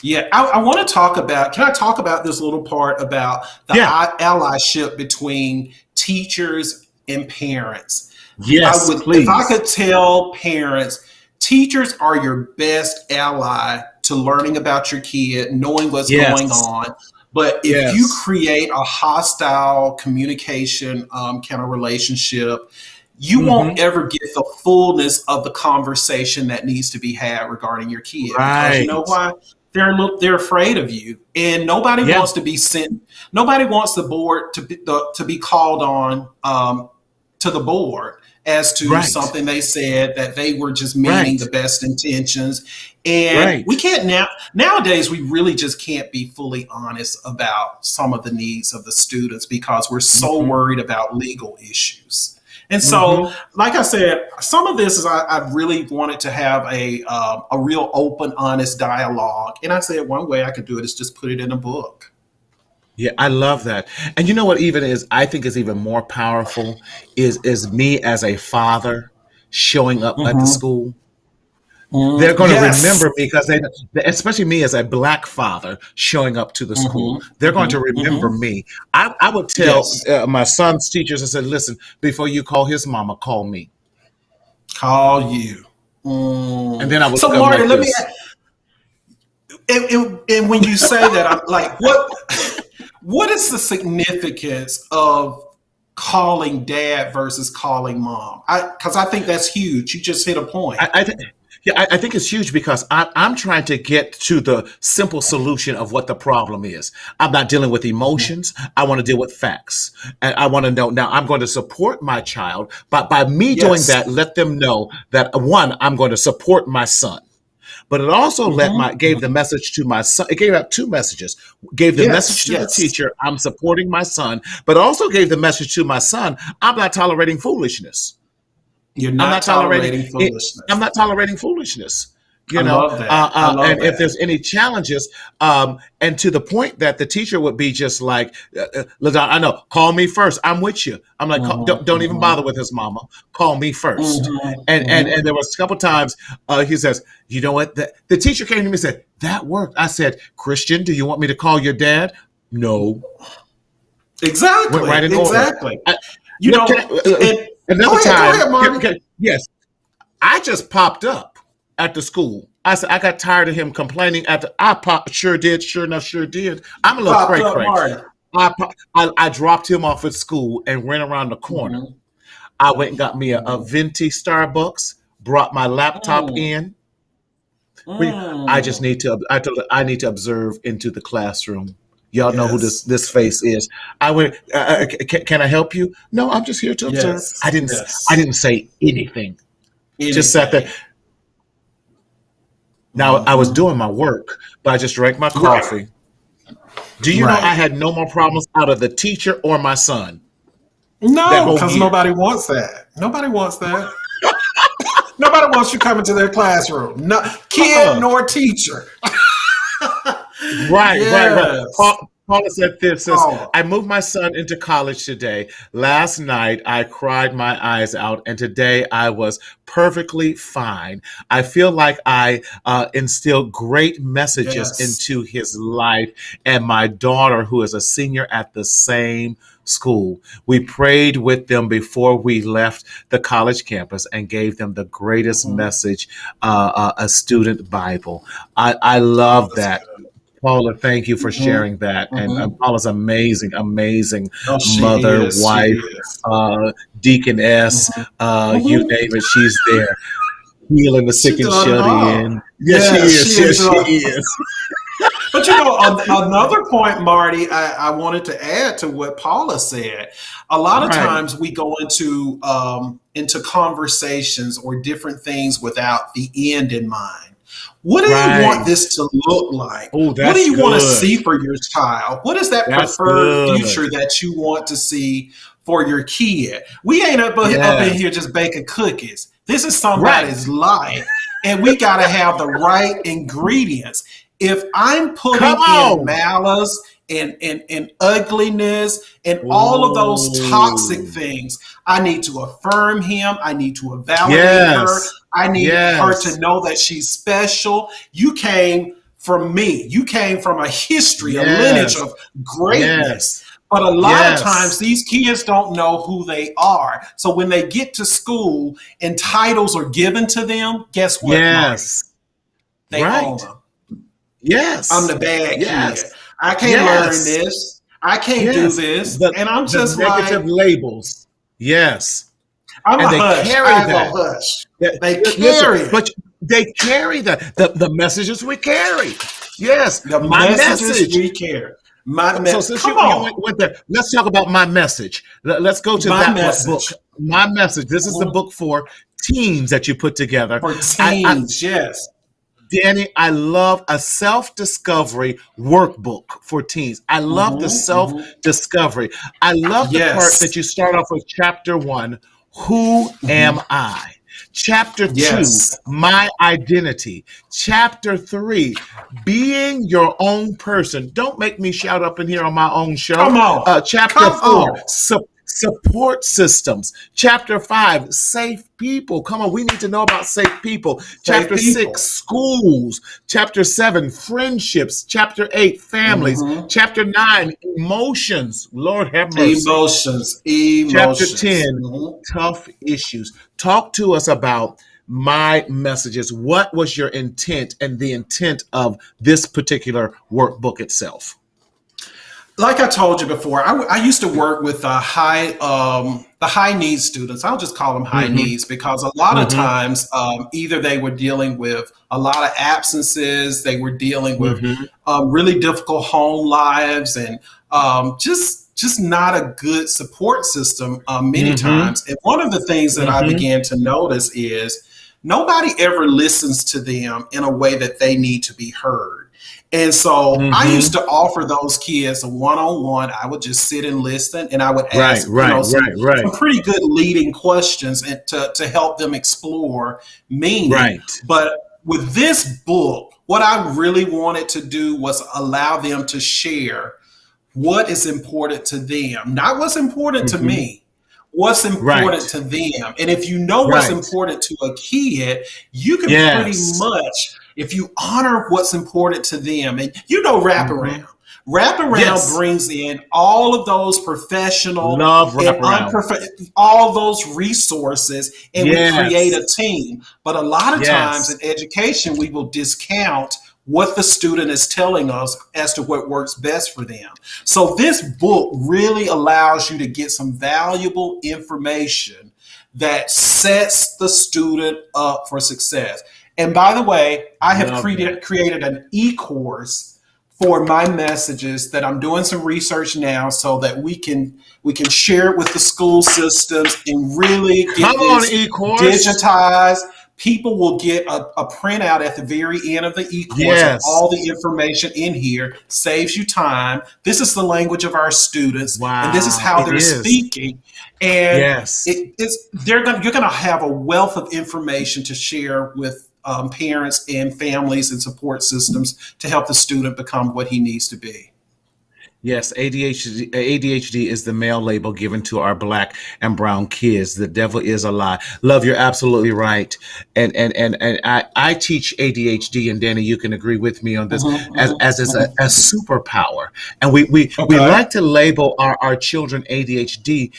Yeah, I want to talk about. Can I talk about this little part about the Yeah. allyship between teachers and parents? I Yes, would, if I please. could tell parents, teachers are your best ally to learning about your kid, knowing what's going Yes. on. But if you Yes. create a hostile communication kind of relationship, you won't Hmm. ever get the fullness of the conversation that needs to be had regarding your kid because you know Right. why? They're afraid of you, and nobody Yeah. wants to be sent. Nobody wants the board to be called on to the board as to Right. something they said that they were just meaning Right. the best intentions. And we Right. can't nowadays we really just can't be fully honest about some of the needs of the students because we're so Hmm. worried about legal issues. And so, Hmm. like I said, some of this is I really wanted to have a real open, honest dialogue. And I said one way I could do it is just put it in a book. Yeah, I love that. And you know what even is I think is even more powerful is me as a father showing up at the Hmm. school. They're going to Yes. remember me because especially me as a black father showing up to the school. Hmm. They're going Hmm. to remember Hmm. me. I would tell Yes. my son's teachers, I said, listen, before you call his mama, call me. Call you. And then I would look So, at him Marty, like let me. this. And when you say that, I'm like, what? What is the significance of calling dad versus calling mom? Because I think that's huge. You just hit a point. I think. Yeah, I think it's huge because I'm trying to get to the simple solution of what the problem is. I'm not dealing with emotions. I want to deal with facts. And I want to know now I'm going to support my child. But by me doing Yes. that, let them know that one, I'm going to support my son. But it also gave the Hmm. message to my son. It gave out two messages. Gave the message Yes. to the Yes. teacher, I'm supporting my son, but also gave the message to my son, I'm not tolerating foolishness. You're I'm not not tolerating tolerating it. I'm foolishness. not tolerating foolishness. I love that. I love And if that. there's any challenges, and to the point that the teacher would be just like, "LaDon, I know, call me first. I'm with you." I'm like, Hmm. don't even Hmm. bother with his mama. Call me first." Hmm. And there was a couple times he says, "You know what?" The teacher came to me and said, "That worked." I said, "Christian, do you want me to call your dad?" No. Went Exactly. right in order. Exactly. I, You can know, and another go time, ahead, Marty. yes, I just popped up at the school. I said I got tired of him complaining. After I popped, sure did, sure enough, sure did. I'm a little Popped cray up, cray. Marty. I dropped him off at school and ran around the corner. Hmm. I went and got me a venti Starbucks. Brought my laptop Mm, in. I just mm. need to. I told her I need to observe into the classroom. Y'all know who this Yes. this face is. I went. Can I help you? No, I'm just here to observe. Yes. I Yes. didn't say anything. Just sat there. Anything. Now I was Hmm. doing my work, but I just drank my Right. coffee. Do you know I Right. had no more problems out of the teacher or my son that No, whole because year? nobody wants that. Nobody wants that. Nobody wants you coming to their classroom. No kid Uh-uh. nor teacher. Right. Yes. Paula said this says, Paula. I moved my son into college today. Last night I cried my eyes out, and today I was perfectly fine. I feel like I instilled great messages Yes. into his life, and my daughter, who is a senior at the same school. We prayed with them before we left the college campus and gave them the greatest message, a student Bible. I Oh, love that's that. good. Paula, thank you for Hmm. sharing that. And Hmm. Paula's amazing, amazing Oh, she mother, is. She wife, is. deaconess, Hmm. you Hmm. name it, she's there, healing the She sick and doing it shut all. in. Yes, she Yes, is. she Yes, is she doing. is. But another point, Marty, I wanted to add to what Paula said. A lot of Right, times we go into conversations or different things without the end in mind. What do you want right. this to look like? Oh, What do that's you want to good. see for your child? What is that That's preferred good. future that you want to see for your kid? We ain't up in Yes. here just baking cookies. This is Right. somebody's life, and we got to have the right ingredients. If I'm Come putting in on. malice and ugliness and all of those toxic Oh, things, I need to affirm him. I need to validate her. yes. I need her to Yes. know that she's special. You came from me. You came from a history, a lineage Yes. of greatness. Yes. But a lot of times, Yes. these kids don't know who they are. So when they get to school and titles are given to them, guess what, Marty? Yes. They own Right. them. I'm Yes. the bad Yes. kid. I can't learn Yes. this. I can't do Yes. this. The And I'm the just negative like, labels. Yes. I'm And a they hush. carry I have a that. hush. That- They Listen, carry it. but they carry the messages we carry. Yes, The my messages message. we carry. My So mess. since Come you on. went there, let's talk about my message. Let's go to My that book. message My message. This is the book for teens that you put together. for I teens. Yes. Danny, I love a self discovery workbook for teens. I love the Hmm. self Hmm. discovery. I love the part that Yes. you start off with chapter one, Who Hmm. Am I? Chapter two, Yes. My Identity. Chapter three, Being Your Own Person. Don't make me shout up in here on my own show. Come on. Chapter Come four, on. Support systems. Chapter five, safe people. Come on, we need to know about safe people. Say Chapter six, people. schools. Chapter seven, friendships. Chapter eight, families. Hmm. Chapter nine, emotions. Lord have mercy. Emotions. Chapter Emotions. 10, Hmm. tough issues. Talk to us about my messages. What was your intent and the intent of this particular workbook itself? Like I told you before, I used to work with the high needs students. I'll just call them high Mm-hmm. needs because a lot of Mm-hmm. times, either they were dealing with a lot of absences, they were dealing with Mm-hmm. really difficult home lives, and just not a good support system many Mm-hmm. times. And one of the things that I Mm-hmm. began to notice is nobody ever listens to them in a way that they need to be heard. And so I used Mm-hmm. to offer those kids a one-on-one. I would just sit and listen, and I would Right, ask, right, some right, right, pretty good leading questions and to help them explore meaning. right. But with this book, what I really wanted to do was allow them to share what is important to them, not what's important to Mm-hmm. me, what's important Right, to them. And if you know what's right. important to a kid, you can pretty Yes. much, if you honor what's important to them, and Mm-hmm. wraparound. Wraparound Yes. brings in all of those professional Love and wraparound. all those resources, and we create a Yes. team. But a lot of times in Yes. education, we will discount what the student is telling us as to what works best for them. So this book really allows you to get some valuable information that sets the student up for success. And by the way, I have Love that. created an e-course for my messages that I'm doing some research now so that we can share it with the school systems and really Come get on, this e-course. digitized. People will get a printout at the very end of the e-course of Yes. all the information in here. Saves you time. This is the language of our students, and this is Wow, how it they're is. speaking. And Yes. you're gonna have a wealth of information to share with parents and families and support systems to help the student become what he needs to be. Yes, ADHD is the male label given to our black and brown kids. The devil is a lie. Love, you're absolutely right. And I teach ADHD, and Danny, you can agree with me on this, as is a superpower. And we Okay. like to label our children ADHD,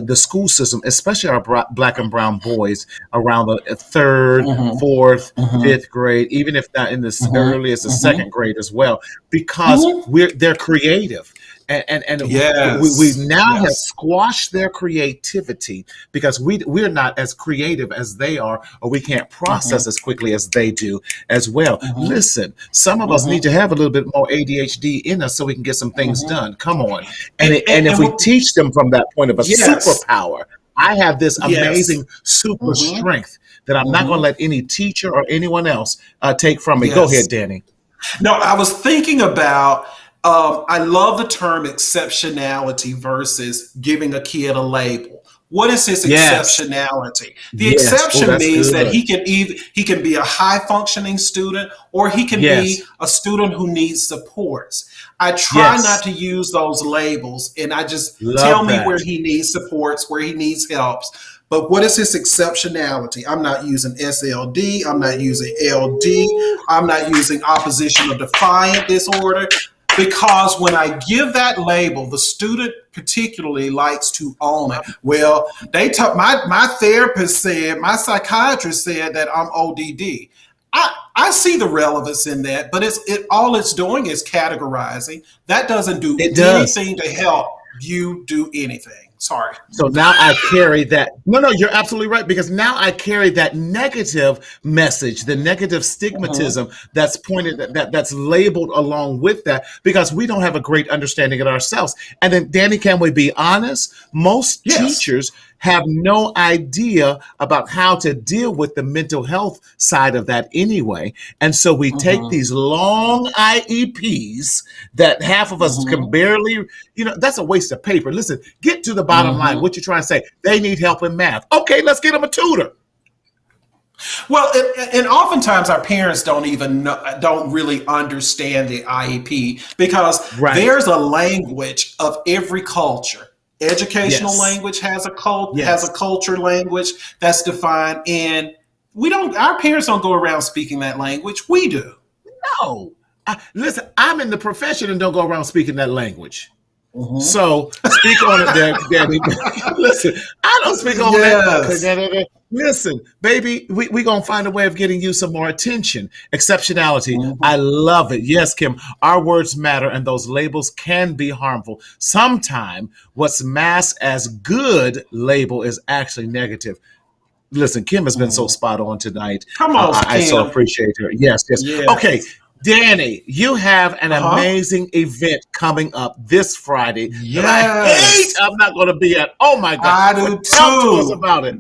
the school system, especially our black and brown boys around the third, fourth, fifth grade, even if not in the early as the second grade as well, because they're creative. And we Yes. now have Yes. squashed their creativity because we're not as creative as they are, or we can't process as quickly as they do as well. Listen, some of us need to have a little bit more ADHD in us so we can get some things done. Come on, and if we And teach them from that point of a yes. superpower, I have this Yes. amazing super hmm strength that I'm not going to let any teacher or anyone else take from me. Go Yes. ahead, Danny. No, I was thinking about, I love the term exceptionality versus giving a kid a label. What is his Yes, exceptionality? The yes. Oh, exception that's means that good. he can be a high functioning student or he can be Yes, a student who needs supports. I try not yes. to use those labels and I just tell Love me that. where he needs supports, where he needs helps. But what is his exceptionality? I'm not using SLD. I'm not using LD. Ooh. I'm not using opposition or defiant disorder because when I give that label, the student particularly likes to own it. Well, they talk, my therapist said, my psychiatrist said that I'm ODD. I see the relevance in that, but all it's doing is categorizing. That doesn't do It does. anything to help you do anything. Sorry. So now I carry that. No, no, you're absolutely right because now I carry that negative message, the negative Mhm. stigmatism that's pointed that's labeled along with that because we don't have a great understanding of ourselves. And then, Danny, can we be honest? Most Yes. teachers have no idea about how to deal with the mental health side of that anyway. And so we take Mhm. these long IEPs that half of us can Mhm. barely, that's a waste of paper. Listen, get to the bottom line. Mhm. What you trying to say? They need help in math. Okay, let's get them a tutor. Well, and oftentimes our parents don't really understand the IEP because Right. there's a language of every culture. Educational Yes. language has a Yes. culture language that's defined, and we don't. Our parents don't go around speaking that language. We do. No. Listen, I'm in the profession and don't go around speaking that language. Mhm. So speak on it, Daddy. Listen, I don't speak on that. Yes. Listen, baby, we going to find a way of getting you some more attention. Exceptionality. I Mhm. love it. Yes, Kim, our words matter and those labels can be harmful. Sometimes what's masked as good label is actually negative. Listen, Kim has been so Mhm. spot on tonight. Come on, I so Kim. appreciate her. Yes, yes. Okay, Yes. Danny, you have an Uh huh. amazing event coming up this Friday that I hate Yes. I'm not going to be at. Oh my God. I But do talk to us too. about it.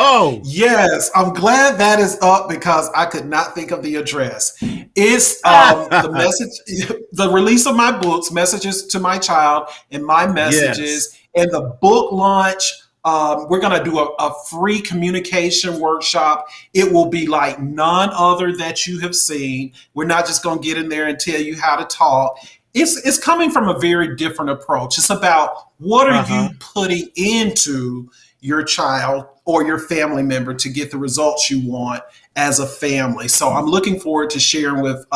Oh, Yes, I'm glad that is up because I could not think of the address. It's the message, the release of my books, Messages to My Child, and my yes. messages, and the book launch. We're going to do a free communication workshop. It will be like none other that you have seen. We're not just going to get in there and tell you how to talk. It's coming from a very different approach. It's about what are Uh-huh. you putting into your child or your family member to get the results you want as a family. So I'm looking forward to sharing with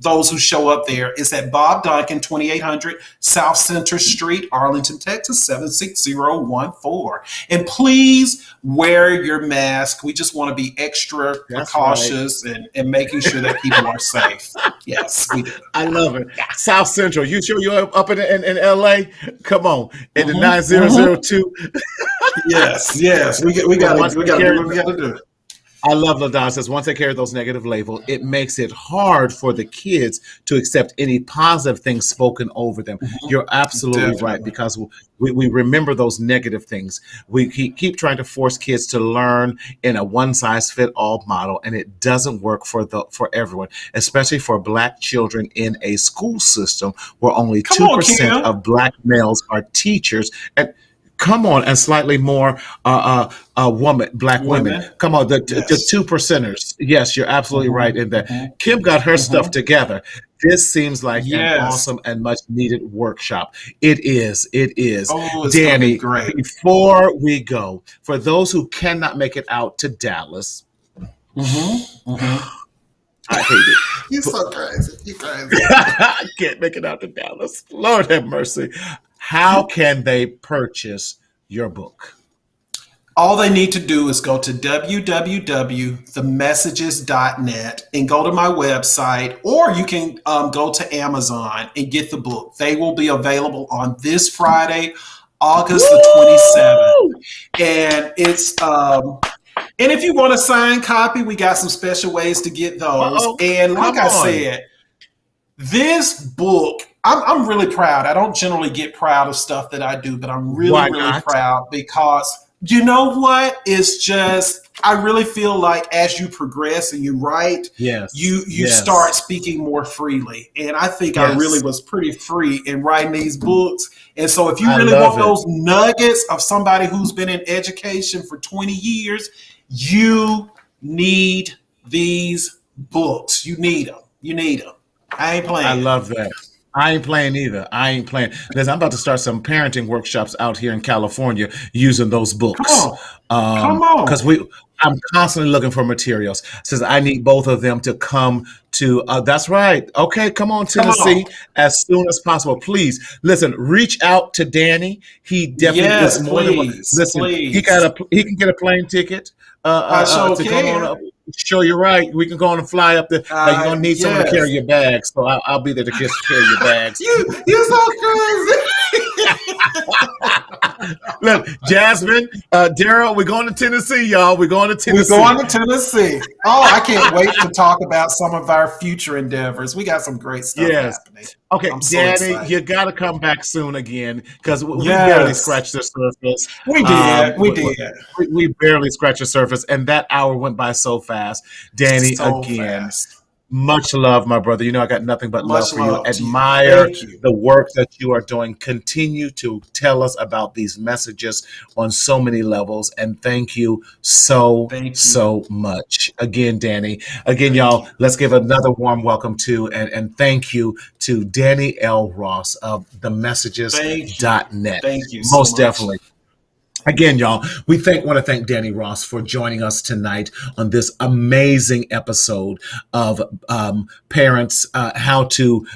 those who show up there. It's at Bob Duncan, 2800 South Center Street, Arlington, Texas, 76014. And please wear your mask. We just want to be extra That's right. cautious and making sure that people are safe. Yes, we do. I love it. South Central. You sure you're up in LA? Come on. In the Hmm hmm 9002. Yes, yes. We But gotta once we they gotta do carry what we gotta do. I love LaDon says once they carry those negative labels, it makes it hard for the kids to accept any positive things spoken over them. You're absolutely right Definitely. because we remember those negative things. We keep trying to force kids to learn in a one size fit all model, and it doesn't work for everyone, especially for Black children in a school system where only Come on, 2% Kim. of Black males are teachers. And come on, and slightly more black women. Women. Come on, the Yes. two percenters. Yes, you're absolutely right hmm in that. hmm Kim got her stuff hmm together. This seems like an Yes. awesome and much needed workshop. It is. It is. Oh, it's going to be Danny, great. before we go, for those who cannot make it out to Dallas, I hate it. You're so crazy. You're crazy. I can't make it out to Dallas. Lord have mercy. How can they purchase your book? All they need to do is go to www.themessages.net and go to my website, or you can go to Amazon and get the book. They will be available on this Friday, August the 27th. And it's and if you want a signed copy, we got some special ways to get those. Uh-oh. And like Come I on. said, this book, I'm really proud. I don't generally get proud of stuff that I do, but I'm Why really, really not? proud because you know what? It's just, I really feel like as you progress and you write, Yes. you Yes. start speaking more freely. And I think I Yes. really was pretty free in writing these books. And so if you I really love want those nuggets of somebody who's been in education for 20 years, you need these books. You need them. You need them. I ain't playing. I love that. I ain't playing either. I ain't playing. Listen, I'm about to start some parenting workshops out here in California using those books. Come on. Because I'm constantly looking for materials. Says I need both of them to come to. That's right. Okay, come on, Tennessee, as soon as possible. Please listen. Reach out to Danny. He definitely Yes, is more than please, listen. please. He can get a plane ticket. I sure to can. come on up. Sure, you're right. We can go on and fly up there. Now, you're gonna need someone to yes. carry your bags, so I'll be there to just carry your bags. You're so crazy. Look, Jasmine, Daryl, we're going to Tennessee, y'all. We're going to We're Tennessee. going to Tennessee. Oh, I can't wait to talk about some of our future endeavors. We got some great stuff happening. Okay, I'm so Danny, excited. you got to come back soon again because we Yes. barely scratched the surface. We did. We did. We barely scratched the surface, and that hour went by so fast. Danny, So again, fast. much love, my brother. You know I got nothing but love Much for you. love to you. Admire Thank you. the work that you are doing. Continue to tell us about these messages on so many levels. And thank you so much. Again, Danny. Again, y'all, let's give another warm welcome to and thank you to Danny L. Ross of themessages.net. Thank you so Most much. definitely. Again, y'all, we want to thank Danny Ross for joining us tonight on this amazing episode of Parents How to.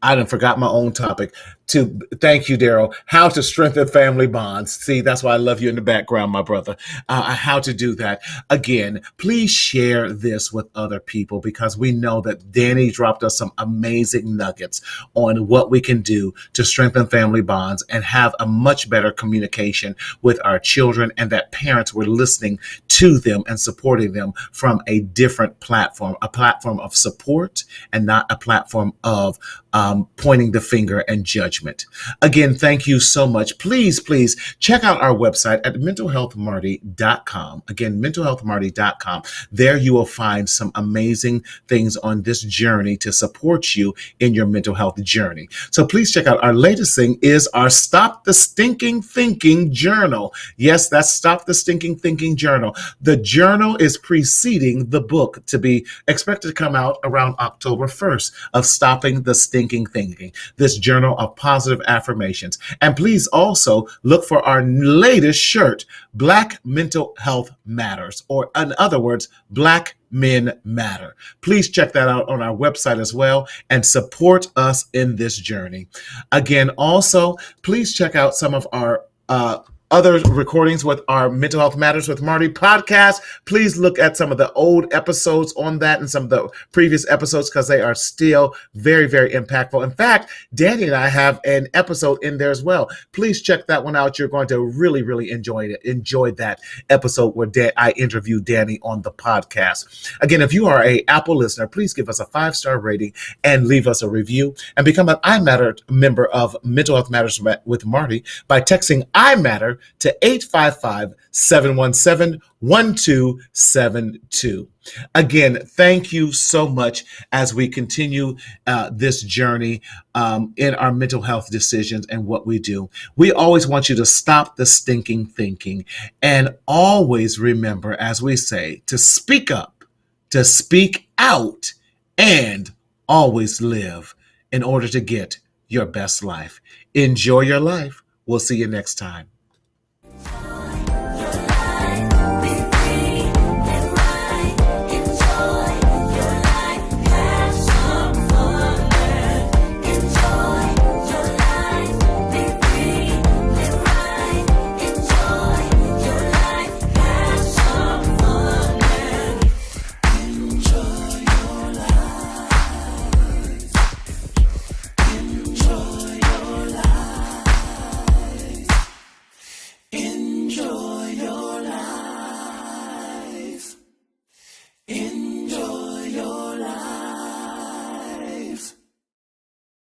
I done forgot my own topic. To thank you, Daryl. How to strengthen family bonds. See, that's why I love you in the background, my brother. How to do that. Again, please share this with other people because we know that Danny dropped us some amazing nuggets on what we can do to strengthen family bonds and have a much better communication with our children, and that parents were listening to them and supporting them from a different platform, a platform of support and not a platform of pointing the finger and judgment. Again, thank you so much. Please check out our website at mentalhealthmarty.com. Again, mentalhealthmarty.com. There you will find some amazing things on this journey to support you in your mental health journey. So please check out our latest thing is our Stop the Stinking Thinking Journal. Yes, that's Stop the Stinking Thinking Journal. The journal is preceding the book to be expected to come out around October 1st of Stopping the Stinking Thinking. This journal of positive affirmations. And please also look for our latest shirt, Black Mental Health Matters, or in other words, Black Men Matter. Please check that out on our website as well and support us in this journey. Again, also, please check out some of our other recordings with our Mental Health Matters with Marty podcast. Please look at some of the old episodes on that and some of the previous episodes because they are still very, very impactful. In fact, Danny and I have an episode in there as well. Please check that one out. You're going to really, really enjoy it. Enjoy that episode where I interviewed Danny on the podcast. Again, if you are an Apple listener, please give us a 5-star rating and leave us a review and become an iMatter member of Mental Health Matters with Marty by texting iMatter to 855-717-1272. Again, thank you so much as we continue this journey in our mental health decisions and what we do. We always want you to stop the stinking thinking and always remember, as we say, to speak up, to speak out, and always live in order to get your best life. Enjoy your life. We'll see you next time.